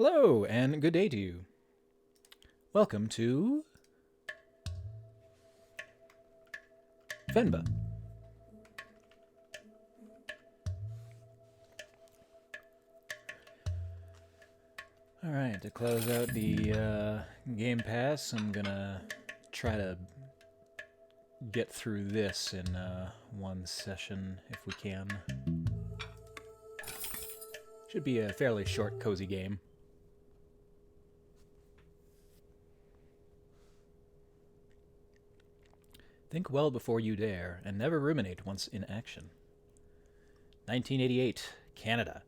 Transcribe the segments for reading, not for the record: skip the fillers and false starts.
Hello, and good day to you. Welcome to Venba. Alright, to close out the Game Pass, I'm gonna try to get through this in one session if we can. Should be a fairly short, cozy game. Think well before you dare, and never ruminate once in action. 1988, Canada.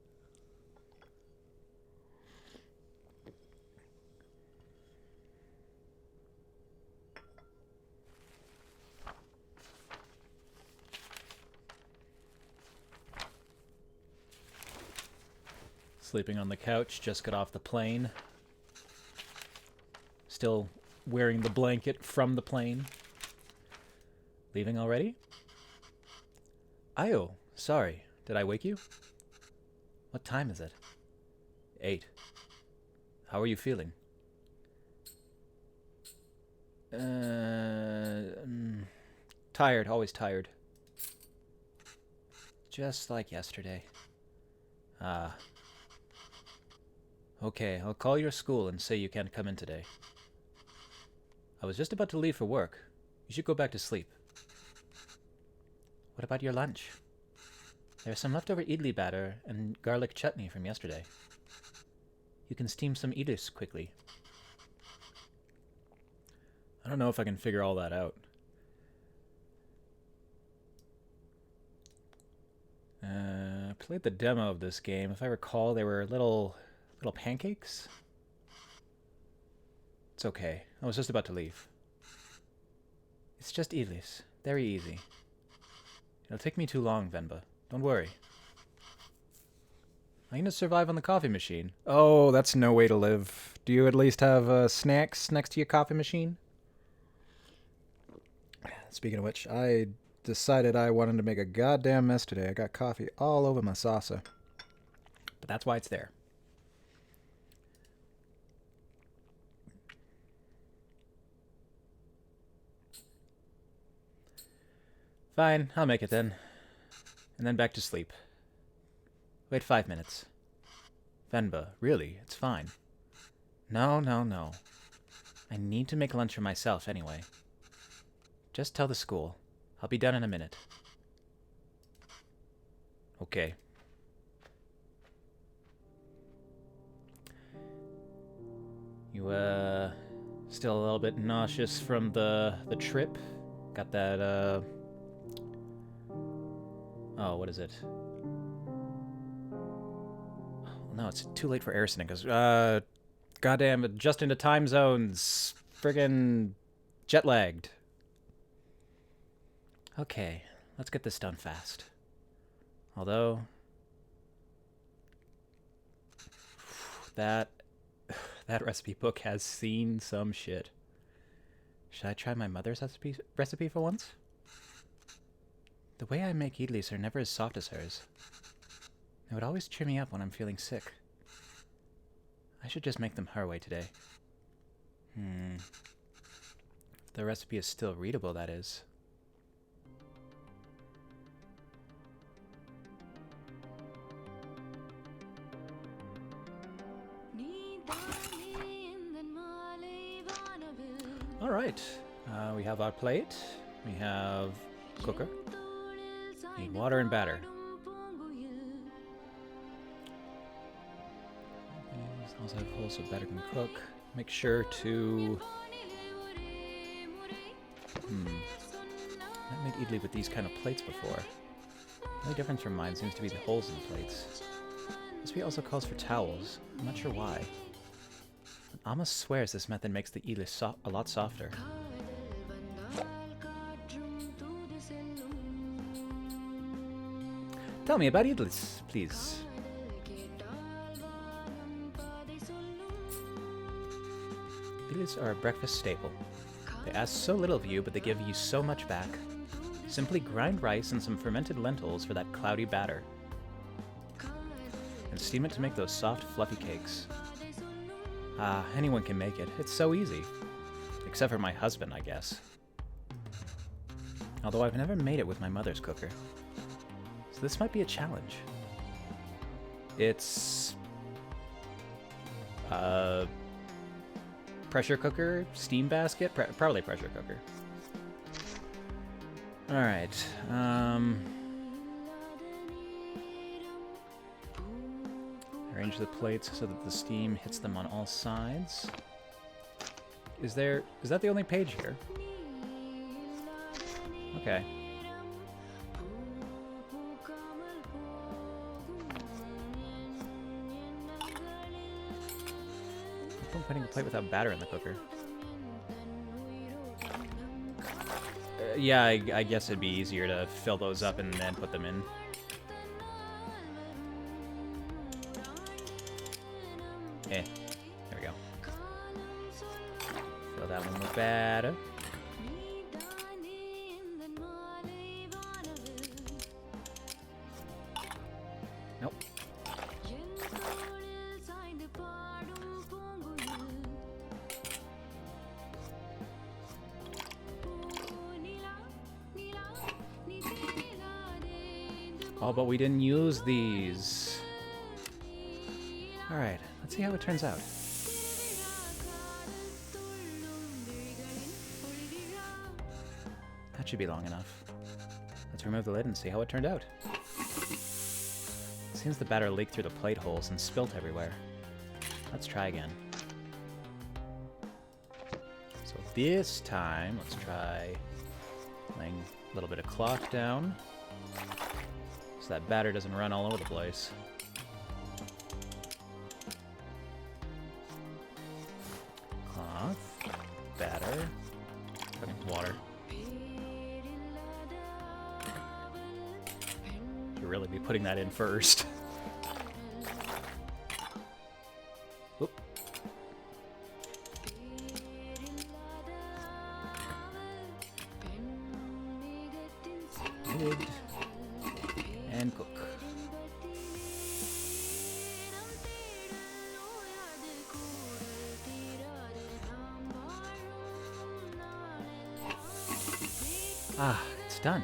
Sleeping on the couch, just got off the plane. Still wearing the blanket from the plane. Leaving already? Ayo, sorry. Did I wake you? What time is it? 8. How are you feeling? Tired, always tired. Just like yesterday. Ah. Okay, I'll call your school and say you can't come in today. I was just about to leave for work. You should go back to sleep. What about your lunch? There's some leftover idli batter and garlic chutney from yesterday. You can steam some idlis quickly. I don't know if I can figure all that out. I played the demo of this game. If I recall, they were little pancakes? It's okay. I was just about to leave. It's just idlis. Very easy. It'll take me too long, Venba. Don't worry. I'm gonna survive on the coffee machine. Oh, that's no way to live. Do you at least have snacks next to your coffee machine? Speaking of which, I decided I wanted to make a goddamn mess today. I got coffee all over my salsa. But that's why it's there. Fine, I'll make it then. And then back to sleep. Wait 5 minutes. Venba, really, it's fine. No. I need to make lunch for myself anyway. Just tell the school. I'll be done in a minute. Okay. You, still a little bit nauseous from the trip? Got that, oh, what is it? Oh, no, it's too late for Arison. It goes, goddamn, adjusting to time zones. Friggin' jet-lagged. Okay, let's get this done fast. Although, that recipe book has seen some shit. Should I try my mother's recipe for once? The way I make idlis are never as soft as hers. They would always cheer me up when I'm feeling sick. I should just make them her way today. The recipe is still readable, that is. Alright, we have our plate. We have cooker. Need water and batter. These also have holes so batter can cook. Make sure to... I've made idli with these kind of plates before. The only difference from mine seems to be the holes in the plates. This recipe also calls for towels. I'm not sure why. Amma swears this method makes the idli a lot softer. Tell me about idlis, please. Idlis are a breakfast staple. They ask so little of you, but they give you so much back. Simply grind rice and some fermented lentils for that cloudy batter. And steam it to make those soft, fluffy cakes. Anyone can make it. It's so easy. Except for my husband, I guess. Although I've never made it with my mother's cooker. So this might be a challenge. It's... pressure cooker? Steam basket? Probably pressure cooker. Alright, arrange the plates so that the steam hits them on all sides. Is that the only page here? Okay. I'm putting a plate without batter in the cooker. Yeah, I guess it'd be easier to fill those up and then put them in. There we go. Fill that one with batter. Nope. Oh, but we didn't use these. Alright, let's see how it turns out. That should be long enough. Let's remove the lid and see how it turned out. It seems the batter leaked through the plate holes and spilt everywhere. Let's try again. So this time, let's try laying a little bit of cloth down so that batter doesn't run all over the place. Cloth, batter, water. Should really be putting that in first. Oop. Lid. And cook. Ah, it's done.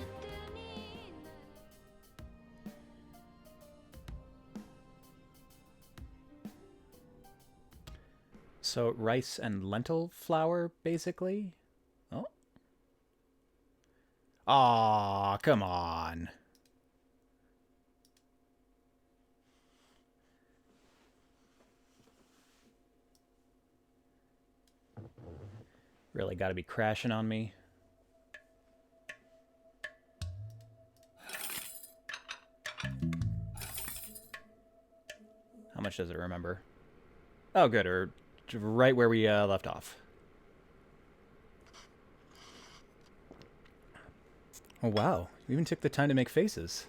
So rice and lentil flour, basically? Oh. Aw, come on. Really gotta be crashing on me. How much does it remember? Oh, good, or right where we left off. Oh, wow. You even took the time to make faces.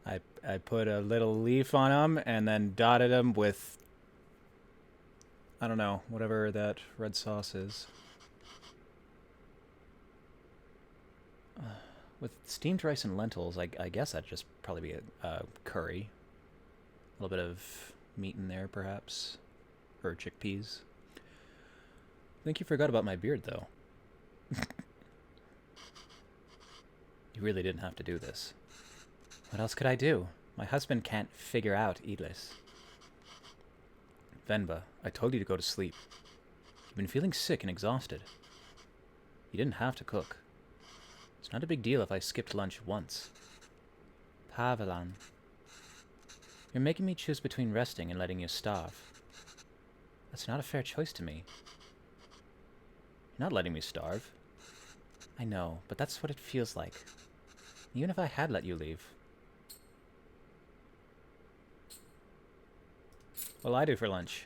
I put a little leaf on them and then dotted them with, I don't know, whatever that red sauce is. With steamed rice and lentils, I guess that'd just probably be a curry. A little bit of meat in there, perhaps. Or chickpeas. I think you forgot about my beard, though. You really didn't have to do this. What else could I do? My husband can't figure out Idlis. Venba, I told you to go to sleep. You've been feeling sick and exhausted. You didn't have to cook. It's not a big deal if I skipped lunch once. Pavelan. You're making me choose between resting and letting you starve. That's not a fair choice to me. You're not letting me starve. I know, but that's what it feels like. Even if I had let you leave. What'll I do for lunch?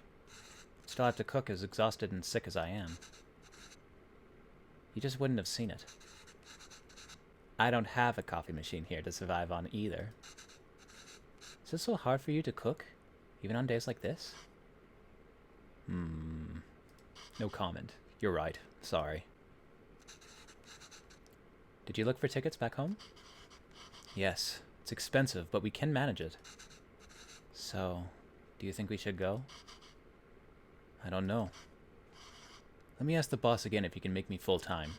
Still have to cook as exhausted and sick as I am. You just wouldn't have seen it. I don't have a coffee machine here to survive on either. Is it so hard for you to cook, even on days like this? No comment. You're right. Sorry. Did you look for tickets back home? Yes. It's expensive, but we can manage it. So, do you think we should go? I don't know. Let me ask the boss again if he can make me full-time.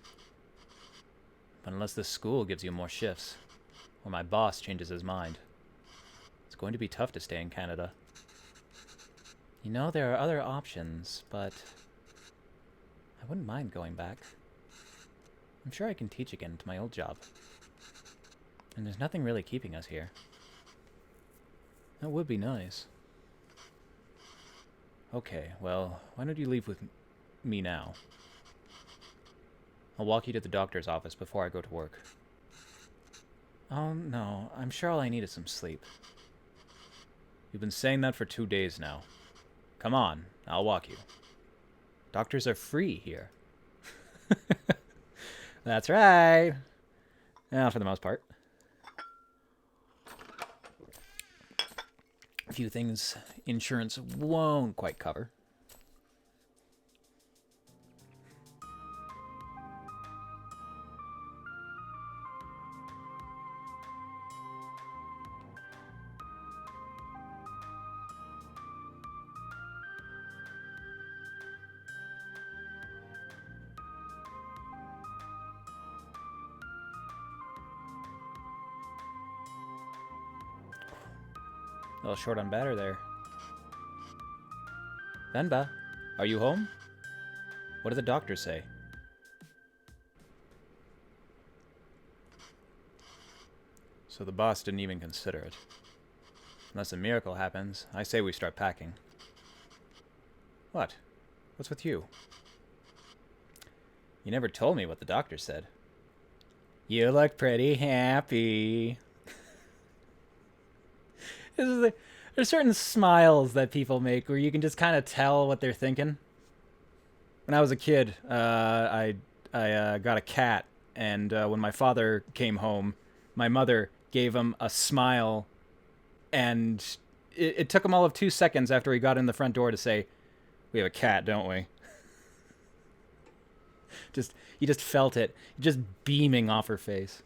But unless the school gives you more shifts, or my boss changes his mind, it's going to be tough to stay in Canada. You know, there are other options, but I wouldn't mind going back. I'm sure I can teach again to my old job. And there's nothing really keeping us here. That would be nice. Okay, well, why don't you leave with me now? I'll walk you to the doctor's office before I go to work. Oh, no, I'm sure all I need is some sleep. You've been saying that for 2 days now. Come on, I'll walk you. Doctors are free here. That's right. Yeah, for the most part. A few things insurance won't quite cover. A little short on batter there. Venba, are you home? What do the doctors say? So the boss didn't even consider it. Unless a miracle happens, I say we start packing. What? What's with you? You never told me what the doctor said. You look pretty happy. There's certain smiles that people make where you can just kind of tell what they're thinking. When I was a kid, I got a cat, and when my father came home, my mother gave him a smile, and it took him all of 2 seconds after he got in the front door to say, "We have a cat, don't we?" You just felt it, just beaming off her face.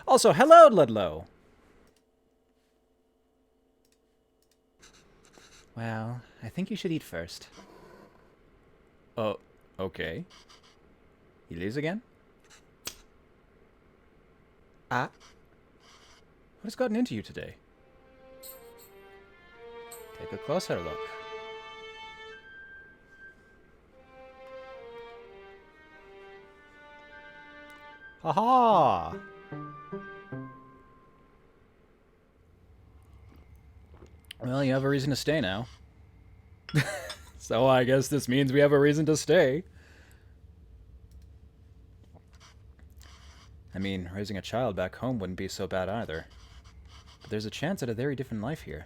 Also, hello, Ludlow. Well, I think you should eat first. Oh, okay. He leaves again? Ah. What has gotten into you today? Take a closer look. Ha-ha! Well, you have a reason to stay now. So I guess this means we have a reason to stay. I mean, raising a child back home wouldn't be so bad either. But there's a chance at a very different life here.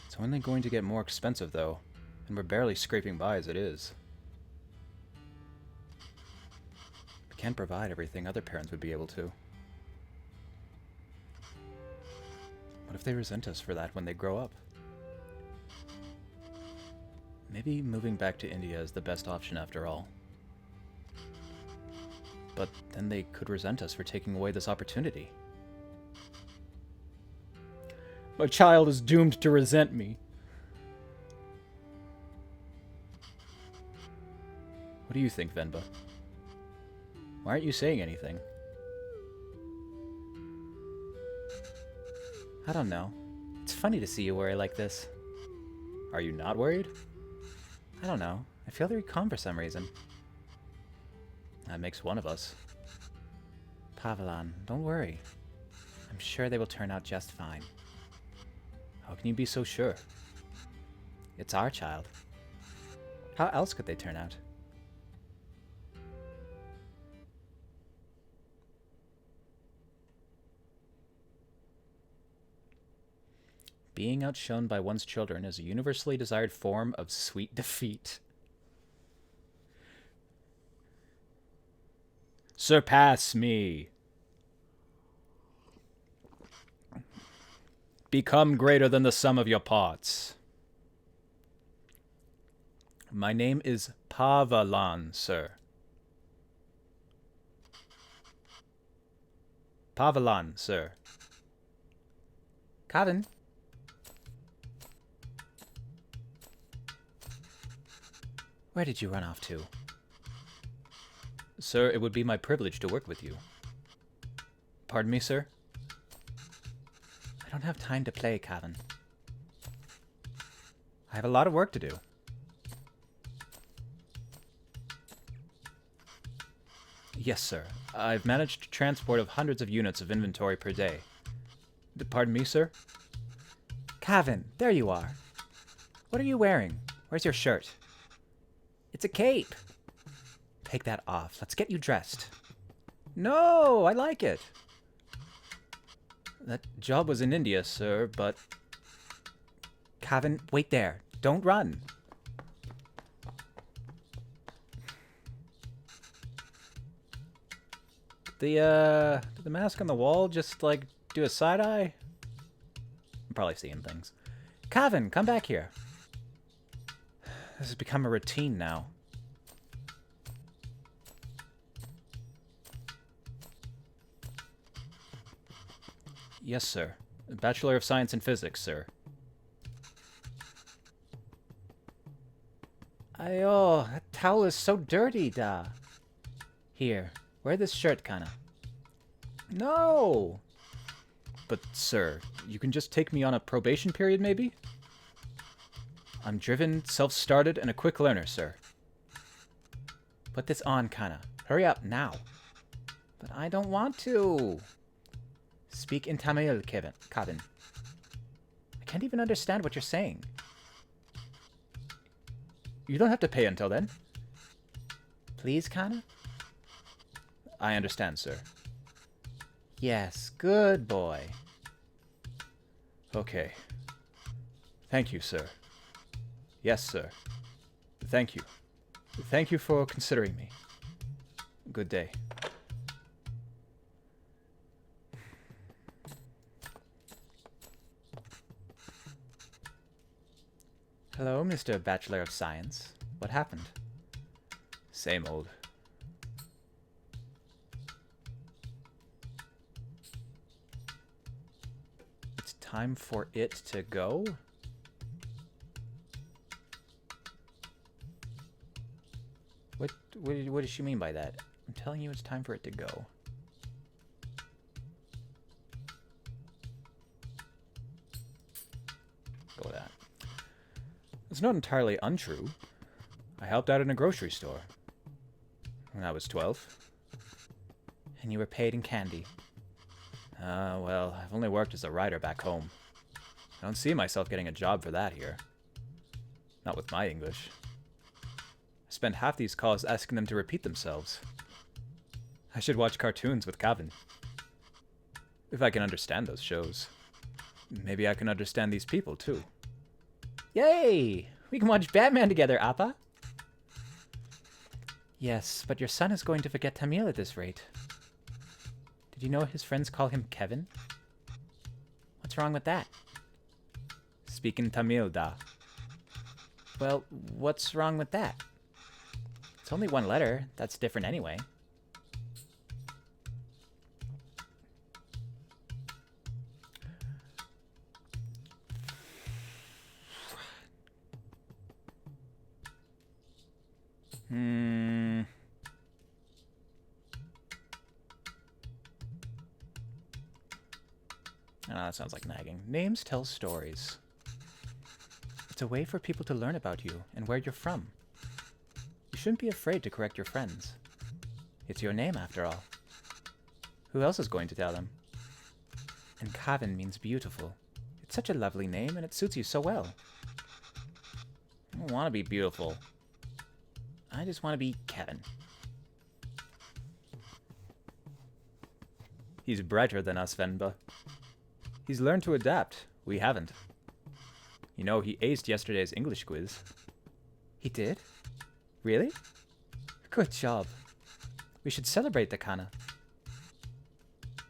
It's only going to get more expensive, though, and we're barely scraping by as it is. We can't provide everything other parents would be able to. What if they resent us for that when they grow up? Maybe moving back to India is the best option after all. But then they could resent us for taking away this opportunity. My child is doomed to resent me. What do you think, Venba? Why aren't you saying anything? I don't know. It's funny to see you worry like this. Are you not worried? I don't know. I feel very calm for some reason. That makes one of us. Pavelan, don't worry. I'm sure they will turn out just fine. How can you be so sure? It's our child. How else could they turn out? Being outshone by one's children is a universally desired form of sweet defeat. Surpass me. Become greater than the sum of your parts. My name is Pavelan, sir. Pavelan, sir. Kevin. Where did you run off to? Sir, it would be my privilege to work with you. Pardon me, sir? I don't have time to play, Cavan. I have a lot of work to do. Yes, sir. I've managed transport of hundreds of units of inventory per day. Pardon me, sir? Cavan, there you are. What are you wearing? Where's your shirt? It's a cape. Take that off. Let's get you dressed. No, I like it. That job was in India, sir, but... Cavan, wait there. Don't run. Did the mask on the wall just, like, do a side-eye? I'm probably seeing things. Cavan, come back here. This has become a routine now. Yes, sir. Bachelor of Science in Physics, sir. Ayo, that towel is so dirty, da. Here, wear this shirt, kinda. No! But, sir, you can just take me on a probation period, maybe? I'm driven, self-started, and a quick learner, sir. Put this on, kinda. Hurry up, now. But I don't want to. Speak in Tamil, Cavan. I can't even understand what you're saying. You don't have to pay until then. Please, Kana? I understand, sir. Yes, good boy. Okay. Thank you, sir. Yes, sir. Thank you. Thank you for considering me. Good day. Hello, Mr. Bachelor of Science. What happened? Same old. It's time for it to go? What does she mean by that? I'm telling you it's time for it to go. Go with that. It's not entirely untrue. I helped out in a grocery store when I was 12. And you were paid in candy. Well, I've only worked as a writer back home. I don't see myself getting a job for that here. Not with my English. I spend half these calls asking them to repeat themselves. I should watch cartoons with Cavan. If I can understand those shows. Maybe I can understand these people, too. Yay! We can watch Batman together, Appa! Yes, but your son is going to forget Tamil at this rate. Did you know his friends call him Kevin? What's wrong with that? Speak in Tamil, da. Well, what's wrong with that? It's only one letter. That's different anyway. Oh, that sounds like nagging. Names tell stories. It's a way for people to learn about you and where you're from. You shouldn't be afraid to correct your friends. It's your name, after all. Who else is going to tell them? And Cavan means beautiful. It's such a lovely name, and it suits you so well. I don't want to be beautiful. I just want to be Kevin. He's brighter than us, Venba. He's learned to adapt. We haven't. You know, he aced yesterday's English quiz. He did? Really? Good job. We should celebrate the Kana.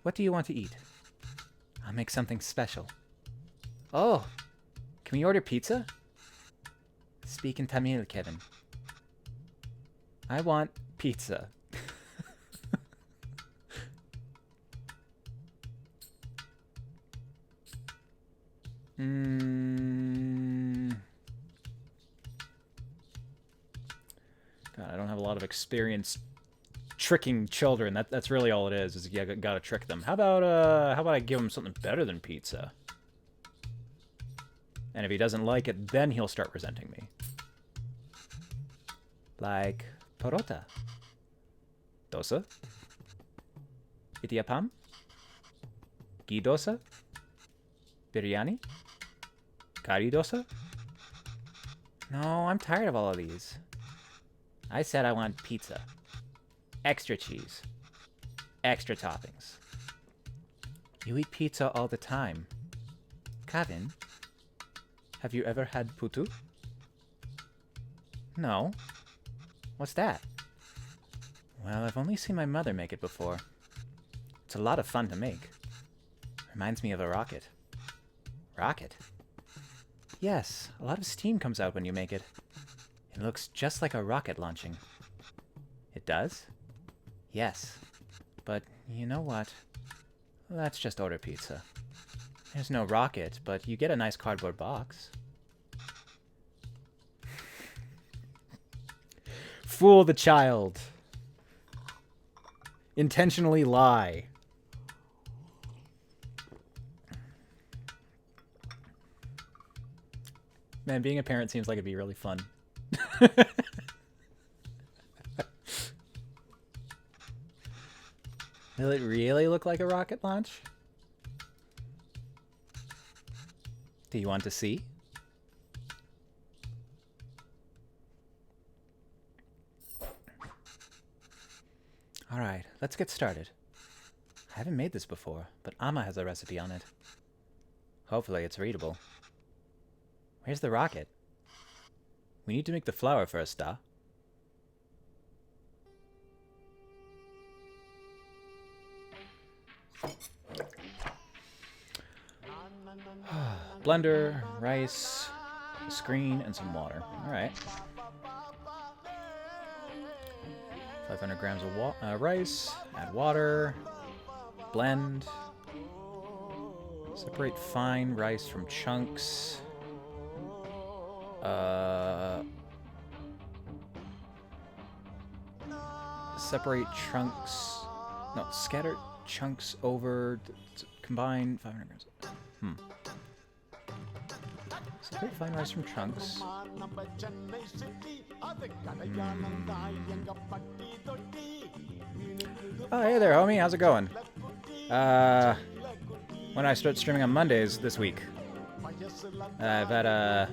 What do you want to eat? I'll make something special. Oh, can we order pizza? Speak in Tamil, Kevin. I want pizza. lot of experience tricking children. That's really all it is you gotta trick them. How about I give him something better than pizza? And if he doesn't like it, then he'll start resenting me. Like porota. Dosa? Idiapam? Ghee dosa? Biryani? Kari dosa? No, I'm tired of all of these. I said I want pizza. Extra cheese. Extra toppings. You eat pizza all the time. Kevin, have you ever had putu? No. What's that? Well, I've only seen my mother make it before. It's a lot of fun to make. Reminds me of a rocket. Rocket? Yes, a lot of steam comes out when you make it. It looks just like a rocket launching. It does? Yes. But you know what? Let's just order pizza. There's no rocket, but you get a nice cardboard box. Fool the child. Intentionally lie. Man, being a parent seems like it'd be really fun. Will it really look like a rocket launch? Do you want to see? Alright, let's get started. I haven't made this before, but Amma has a recipe on it. Hopefully it's readable. Where's the rocket? We need to make the flour first, Da. Blender, rice, a screen, and some water. Alright. 500 grams of rice, add water, blend, separate fine rice from chunks, separate chunks, no, scatter chunks over, combine 500 grams. Separate fine rice from chunks. Oh, hey there, homie. How's it going? When I start streaming on Mondays this week. I've had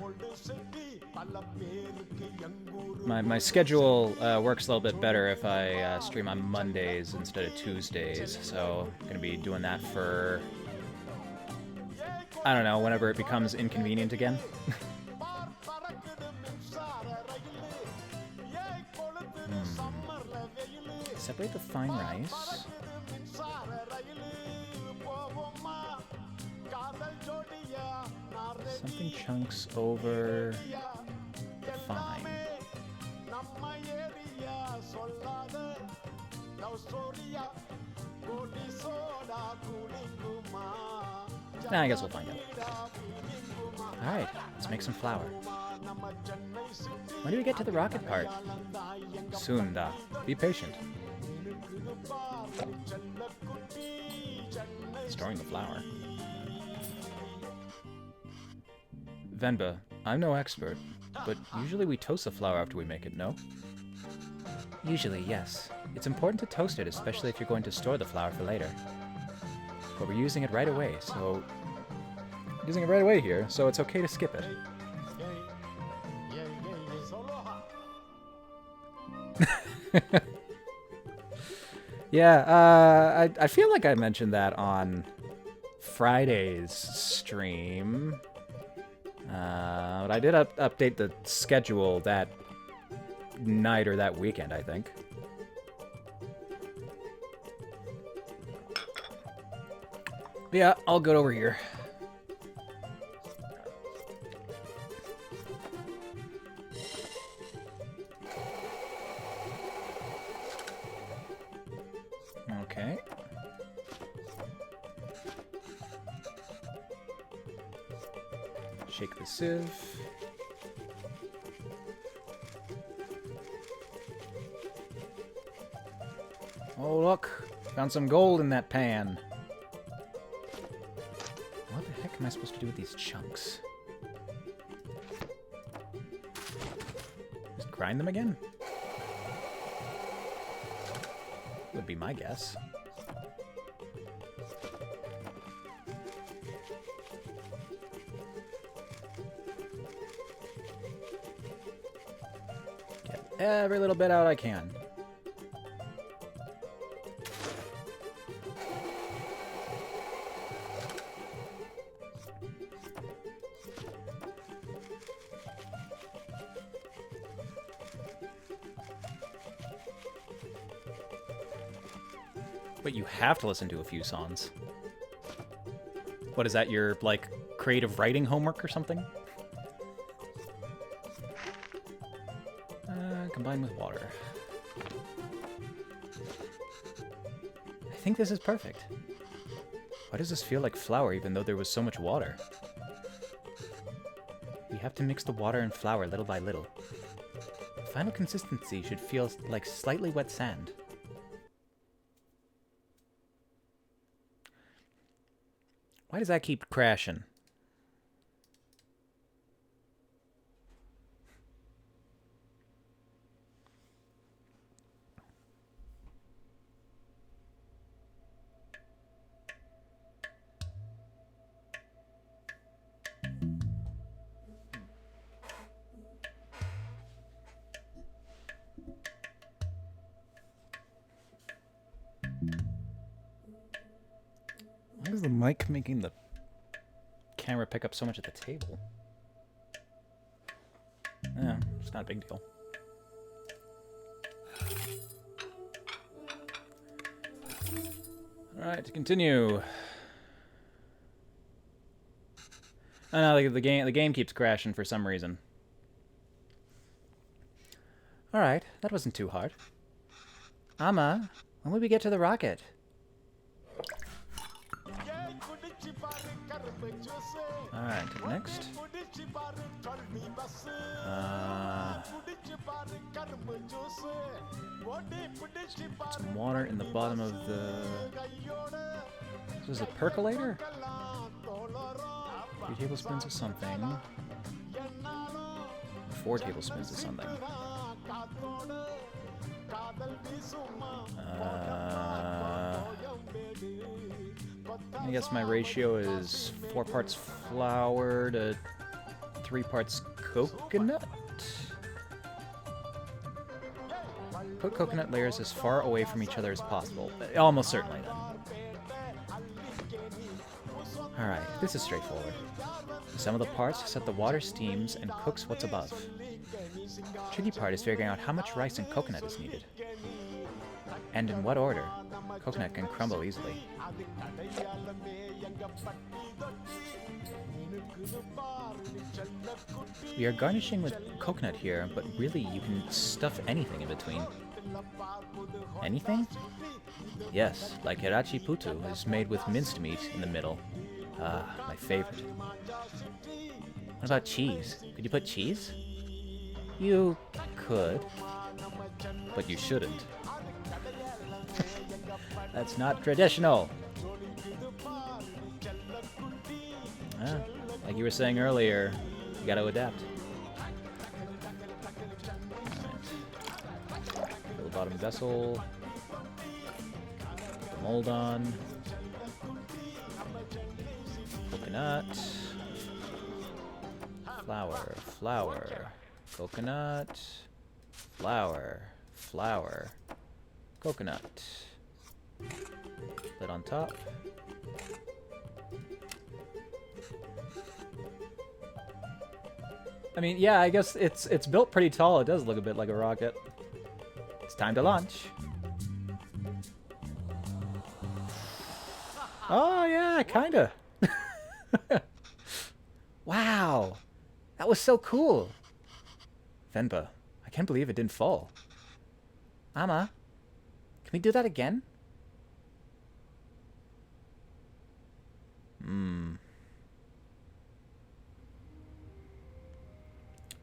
my schedule works a little bit better if I stream on Mondays instead of Tuesdays. So I'm gonna be doing that for, I don't know, whenever it becomes inconvenient again. Separate the fine rice. Something chunks over the fine. Nah, I guess we'll find out. Alright, let's make some flour. When do we get to the rocket part? Soon, Da. Be patient. Storing the flour. Venba, I'm no expert, but usually we toast the flour after we make it, no? Usually, yes. It's important to toast it, especially if you're going to store the flour for later. But we're using it right away, so... Using it right away here, so it's okay to skip it. Yeah, I feel like I mentioned that on Friday's stream. But I did update the schedule that night or that weekend, I think. Yeah, I'll go over here. Okay. Shake the sieve. Oh, look. Found some gold in that pan. What the heck am I supposed to do with these chunks? Just grind them again? Would be my guess. Get every little bit out I can. But you have to listen to a few songs. What is that, your, like, creative writing homework or something? Combined with water. I think this is perfect. Why does this feel like flour even though there was so much water? We have to mix the water and flour little by little. The final consistency should feel like slightly wet sand. Why does that keep crashing? Why is the mic making the camera pick up so much at the table? Yeah, it's not a big deal. Alright, to continue. Oh no, the game keeps crashing for some reason. Alright, that wasn't too hard. Amma, when will we get to the rocket? Alright, next. Put some water in the bottom of the... This is a percolator? 3 tablespoons of something. 4 tablespoons of something. I guess my ratio is 4 parts flour to 3 parts coconut? Put coconut layers as far away from each other as possible. Almost certainly, then. Alright, this is straightforward. Some of the parts set the water steams and cooks what's above. The tricky part is figuring out how much rice and coconut is needed. And in what order. Coconut can crumble easily. We are garnishing with coconut here, but really you can stuff anything in between. Anything? Yes, like hirachi putu is made with minced meat in the middle. Ah, my favorite. What about cheese? Could you put cheese? You could, but you shouldn't. That's not traditional. Ah, like you were saying earlier, you gotta adapt. Alright. Fill the bottom vessel. Put the mold on. Coconut. Flour, flour. Coconut. Flour, flour. Coconut. Lid on top. I mean, yeah, I guess it's built pretty tall. It does look a bit like a rocket. It's time to launch. Oh yeah, kinda. Wow, that was so cool. Venba, I can't believe it didn't fall. Mama, can we do that again?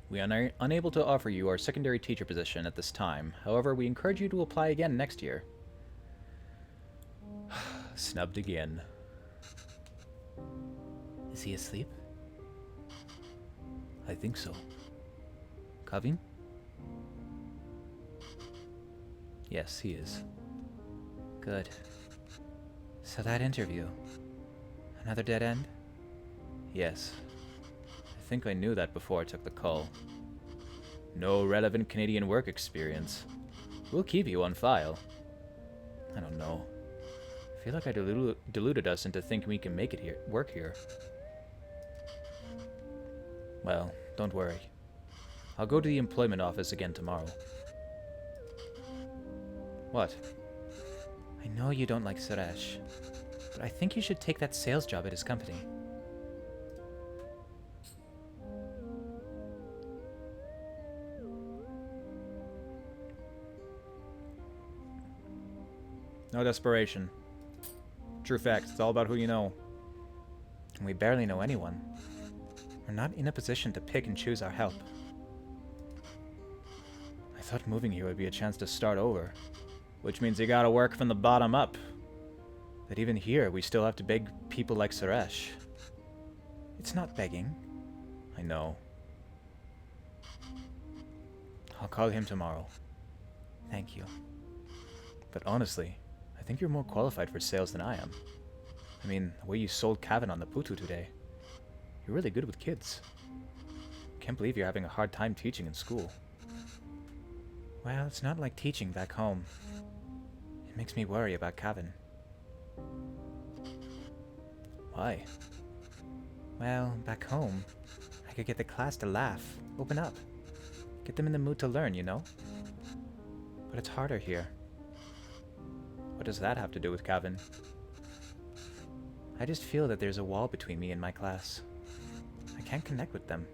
We are unable to offer you our secondary teacher position at this time. However, we encourage you to apply again next year. Snubbed again. Is he asleep? I think so. Kavin? Yes, he is. Good. So that interview. Another dead end? Yes. I think I knew that before I took the call. No relevant Canadian work experience. We'll keep you on file. I don't know. I feel like I deluded us into thinking we can make it here, work here. Well, don't worry. I'll go to the employment office again tomorrow. What? I know you don't like Suresh, but I think you should take that sales job at his company. No desperation. True facts. It's all about who you know. And we barely know anyone. We're not in a position to pick and choose our help. I thought moving here would be a chance to start over. Which means you gotta work from the bottom up. But even here, we still have to beg people like Suresh. It's not begging. I know. I'll call him tomorrow. Thank you. But honestly, I think you're more qualified for sales than I am. I mean, the way you sold Kavin on the Putu today. You're really good with kids. Can't believe you're having a hard time teaching in school. Well, it's not like teaching back home. It makes me worry about Kavin. Why? Well, back home, I could get the class to laugh, open up. Get them in the mood to learn, you know? But it's harder here. What does that have to do with Kavin? I just feel that there's a wall between me and my class. I can't connect with them.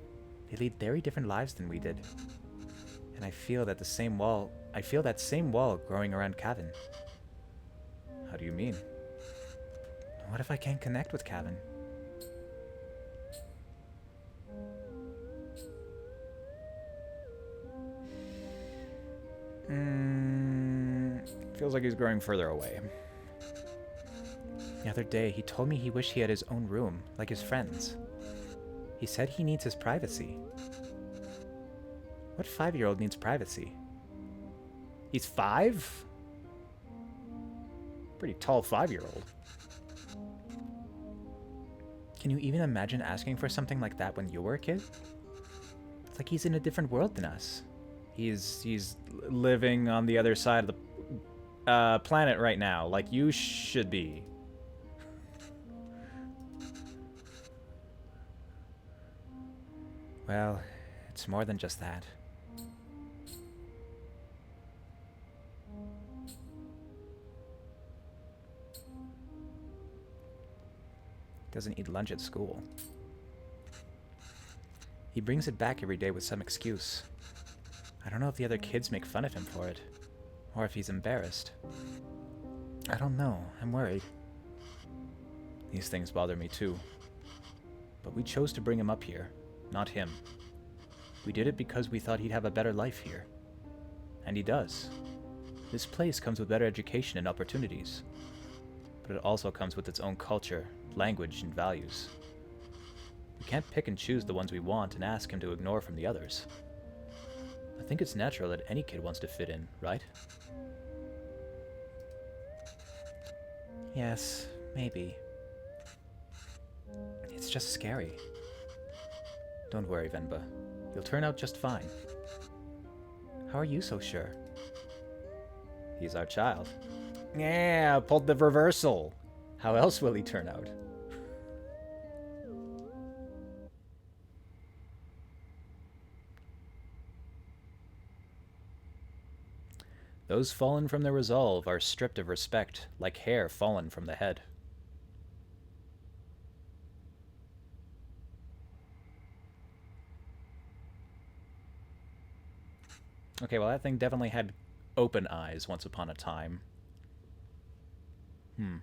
They lead very different lives than we did. And I feel that same wall growing around Kavin. How do you mean? What if I can't connect with Kavin? Feels like he's growing further away. The other day, he told me he wished he had his own room, like his friends. He said he needs his privacy. What 5-year-old needs privacy? He's 5? Pretty tall 5-year-old. Can you even imagine asking for something like that when you were a kid? It's like he's in a different world than us. He's living on the other side of the planet right now, like you should be. Well, it's more than just that. Doesn't eat lunch at school. He brings it back every day with some excuse. I don't know if the other kids make fun of him for it, or if he's embarrassed. I don't know. I'm worried. These things bother me too. But we chose to bring him up here, not him. We did it because we thought he'd have a better life here. And he does. This place comes with better education and opportunities. But it also comes with its own culture, language, and values. We can't pick and choose the ones we want and ask him to ignore from the others. I think it's natural that any kid wants to fit in, right? Yes, maybe. It's just scary. Don't worry, Venba. You'll turn out just fine. How are you so sure? He's our child. Yeah, pulled the reversal. How else will he turn out? Those fallen from their resolve are stripped of respect, like hair fallen from the head. Okay, well that thing definitely had open eyes once upon a time. I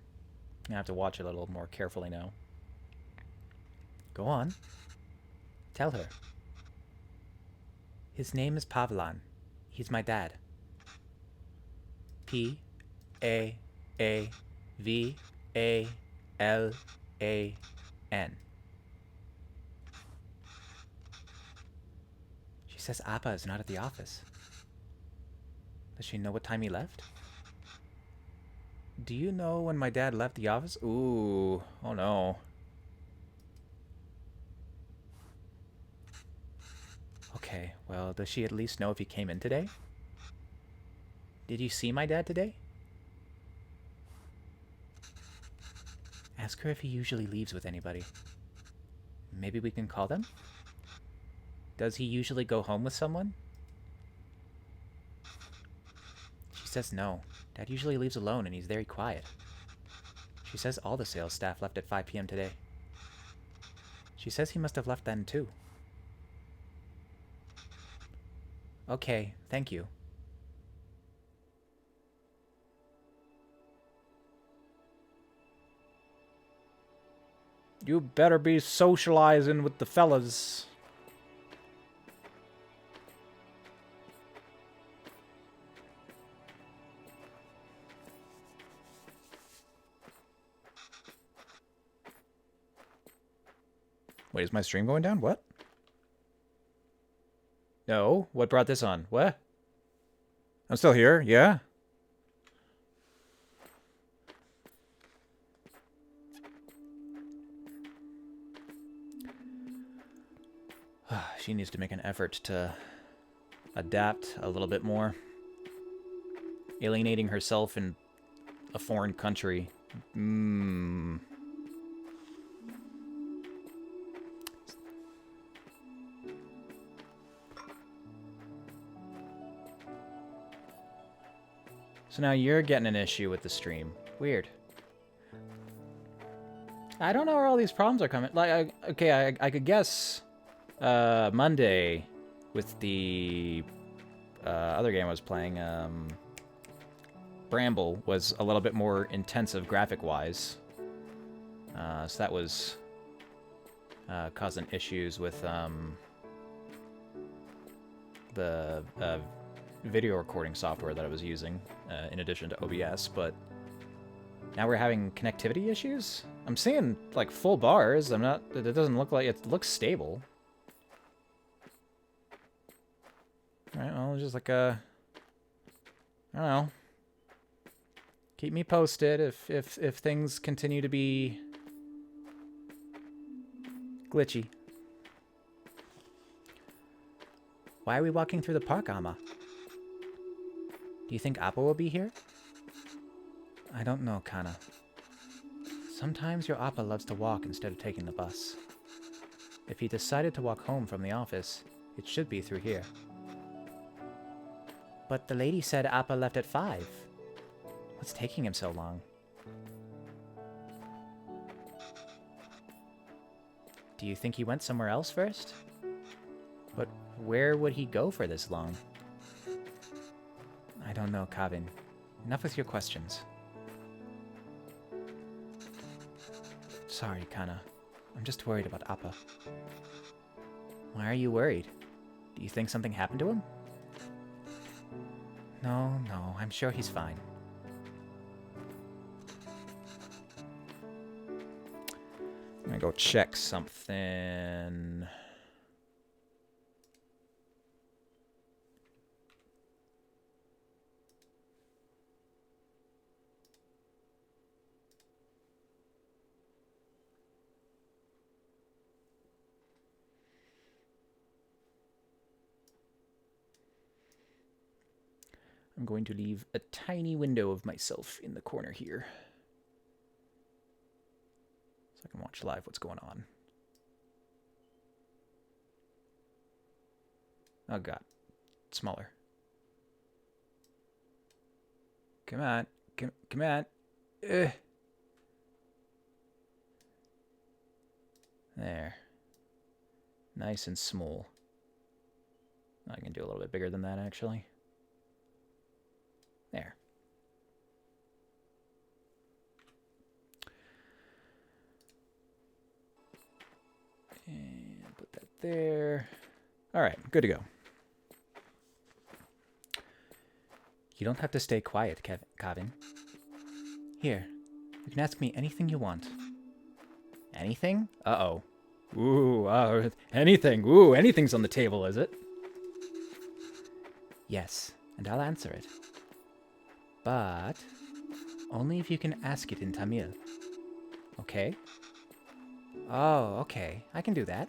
have to watch it a little more carefully now. Go on. Tell her. His name is Pavlan. He's my dad. P-A-A-V-L-A-N. A-L-A-N. She says Appa is not at the office. Does she know what time he left? Do you know when my dad left the office? Ooh, oh no. Okay, well, does she at least know if he came in today? Did you see my dad today? Ask her if he usually leaves with anybody. Maybe we can call them? Does he usually go home with someone? She says no. Dad usually leaves alone and he's very quiet. She says all the sales staff left at 5 p.m. today. She says he must have left then too. Okay, thank you. You better be socializing with the fellas. Wait, is my stream going down? What? No. What brought this on? What? I'm still here. Yeah? She needs to make an effort to adapt a little bit more. Alienating herself in a foreign country. So now you're getting an issue with the stream. Weird. I don't know where all these problems are coming. Like, I could guess Monday with the other game I was playing. Bramble was a little bit more intensive graphic-wise. So that was causing issues with the video recording software that I was using in addition to OBS, but now we're having connectivity issues? I'm seeing, like, full bars. It doesn't look like, it looks stable. Alright, well, just like I don't know. Keep me posted if things continue to be glitchy. Why are we walking through the park, Amma? Do you think Appa will be here? I don't know, Kana. Sometimes your Appa loves to walk instead of taking the bus. If he decided to walk home from the office, it should be through here. But the lady said Appa left at 5. What's taking him so long? Do you think he went somewhere else first? But where would he go for this long? I don't know, Kavin. Enough with your questions. Sorry, Kana. I'm just worried about Appa. Why are you worried? Do you think something happened to him? No, I'm sure he's fine. I'm gonna go check something. I'm going to leave a tiny window of myself in the corner here, so I can watch live what's going on. Oh god. Smaller. Come on. Come on. Ugh. There. Nice and small. I can do a little bit bigger than that, actually. There. And put that there. All right, good to go. You don't have to stay quiet, Kevin. Here, You can ask me anything you want. Anything? Uh-oh. Ooh, anything. Ooh, anything's on the table, is it? Yes, and I'll answer it. But only if you can ask it in Tamil. Okay? Oh, okay. I can do that.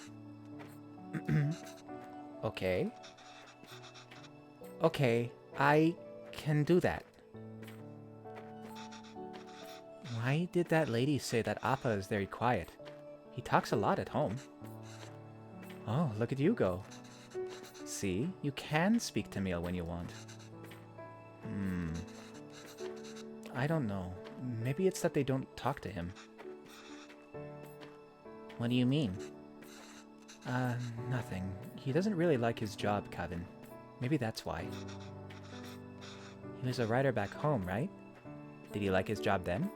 Okay. Okay, I can do that. Why did that lady say that Appa is very quiet? He talks a lot at home. Oh, look at you go. See, you can speak Tamil when you want. I don't know. Maybe it's that they don't talk to him. What do you mean? Nothing. He doesn't really like his job, Kevin. Maybe that's why. He was a writer back home, right? Did he like his job then?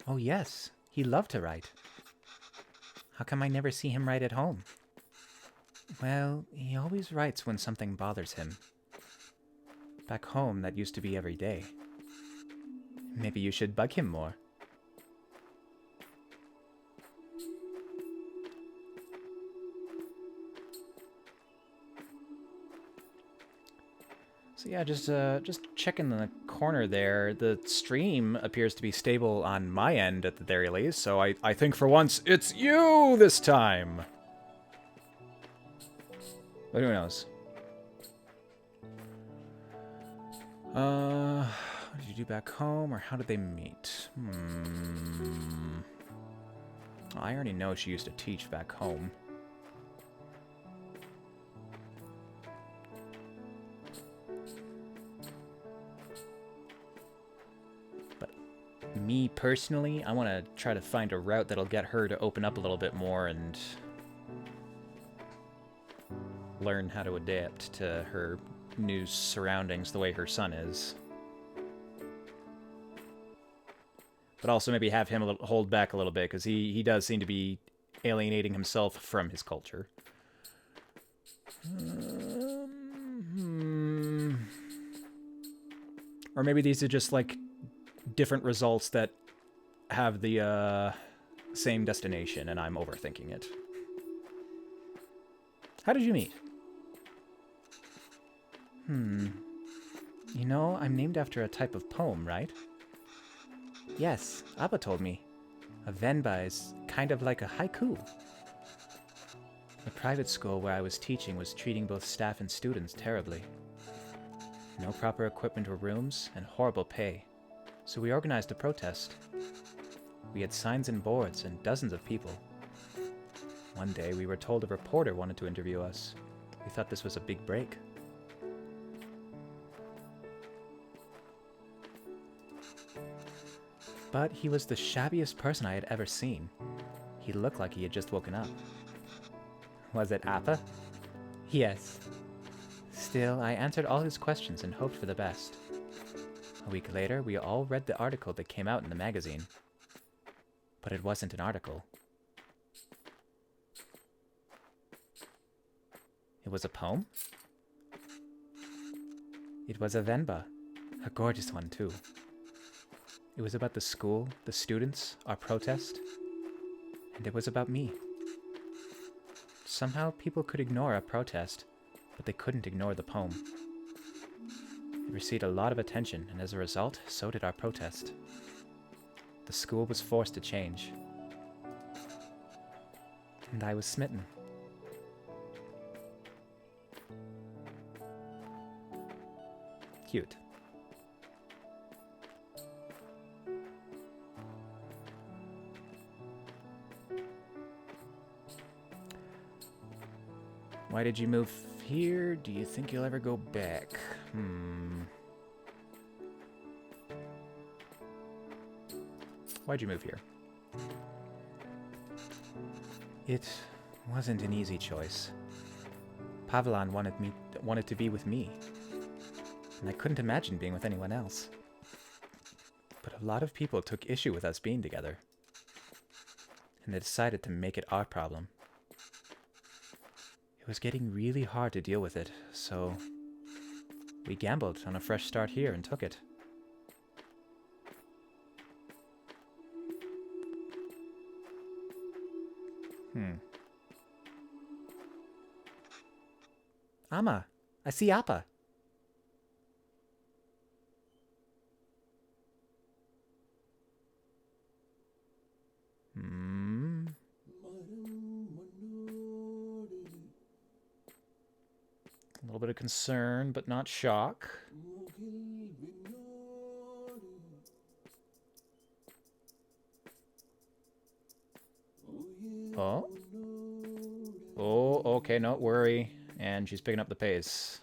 Oh yes, he loved to write. How come I never see him write at home? Well, he always writes when something bothers him. Back home, that used to be every day. Maybe you should bug him more. So yeah, just checking the corner there. The stream appears to be stable on my end at the very least, so I think for once it's you this time. But who knows? What did you do back home, or how did they meet? I already know she used to teach back home. But me personally, I want to try to find a route that'll get her to open up a little bit more and learn how to adapt to her new surroundings the way her son is. But also maybe have him hold back a little bit, because he does seem to be alienating himself from his culture. Or maybe these are just, like, different results that have the same destination, and I'm overthinking it. How did you meet? You know, I'm named after a type of poem, right? Yes, Abba told me. A Venba is kind of like a haiku. The private school where I was teaching was treating both staff and students terribly. No proper equipment or rooms, and horrible pay. So we organized a protest. We had signs and boards and dozens of people. One day we were told a reporter wanted to interview us. We thought this was a big break. But he was the shabbiest person I had ever seen. He looked like he had just woken up. Was it Appa? Yes. Still, I answered all his questions and hoped for the best. A week later, we all read the article that came out in the magazine. But it wasn't an article. It was a poem? It was a Venba. A gorgeous one, too. It was about the school, the students, our protest, and it was about me. Somehow people could ignore a protest, but they couldn't ignore the poem. It received a lot of attention, and as a result, so did our protest. The school was forced to change. And I was smitten. Cute. Why did you move here? Do you think you'll ever go back? Why'd you move here? It wasn't an easy choice. Pavlan wanted to be with me, and I couldn't imagine being with anyone else. But a lot of people took issue with us being together, and they decided to make it our problem. It was getting really hard to deal with it, so we gambled on a fresh start here and took it. Amma, I see Appa. A little bit of concern, but not shock. Oh. Oh, okay, don't worry. And she's picking up the pace.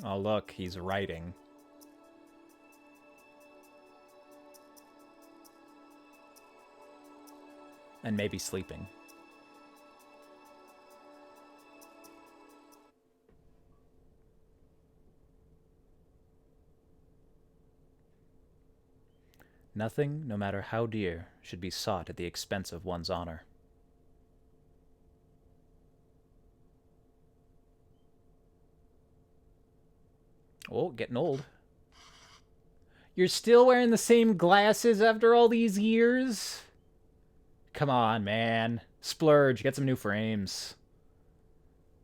Oh, look, he's writing. And maybe sleeping. Nothing, no matter how dear, should be sought at the expense of one's honor. Oh, getting old. You're still wearing the same glasses after all these years? Come on, man. Splurge, get some new frames.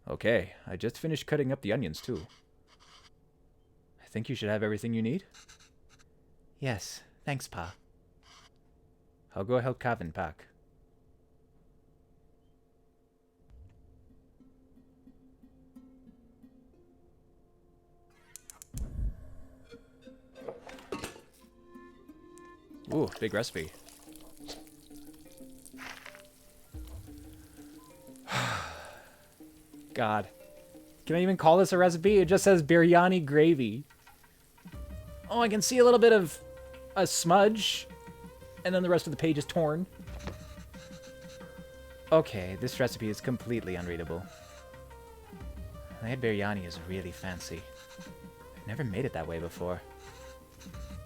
Okay, I just finished cutting up the onions, too. I think you should have everything you need? Yes, thanks, Pa. I'll go help Kevin pack. Ooh, big recipe. God. Can I even call this a recipe? It just says biryani gravy. Oh, I can see a little bit of a smudge. And then the rest of the page is torn. Okay, this recipe is completely unreadable. That biryani is really fancy. I've never made it that way before.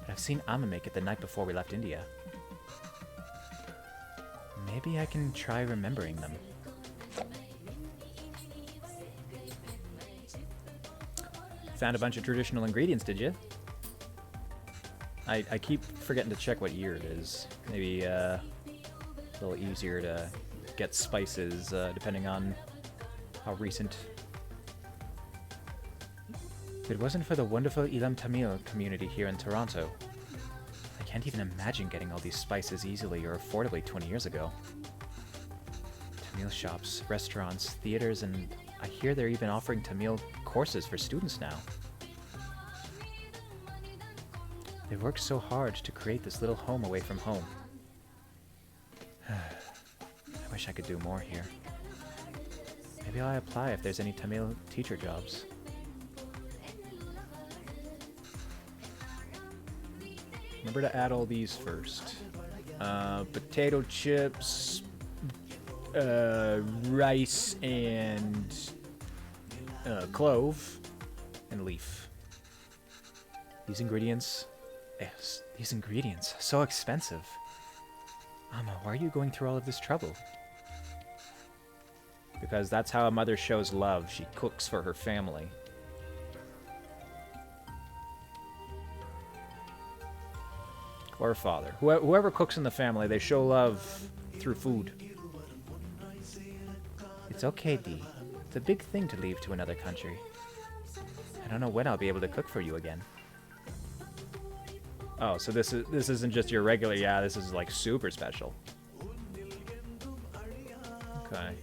But I've seen Amma make it the night before we left India. Maybe I can try remembering them. Found a bunch of traditional ingredients, did you? I keep forgetting to check what year it is. Maybe a little easier to get spices depending on how recent. If it wasn't for the wonderful Ilam Tamil community here in Toronto, I can't even imagine getting all these spices easily or affordably 20 years ago. Tamil shops, restaurants, theaters, and I hear they're even offering Tamil courses for students now. They worked so hard to create this little home away from home. I wish I could do more here. Maybe I'll apply if there's any Tamil teacher jobs. Remember to add all these first. Potato chips, rice, and clove, and leaf. These ingredients... Yes, these ingredients, so expensive. Amma, why are you going through all of this trouble? Because that's how a mother shows love. She cooks for her family. Or father. Whoever cooks in the family, they show love through food. It's okay, Dee. It's a big thing to leave to another country. I don't know when I'll be able to cook for you again. Oh, so this isn't just your regular, yeah, this is like super special. Okay.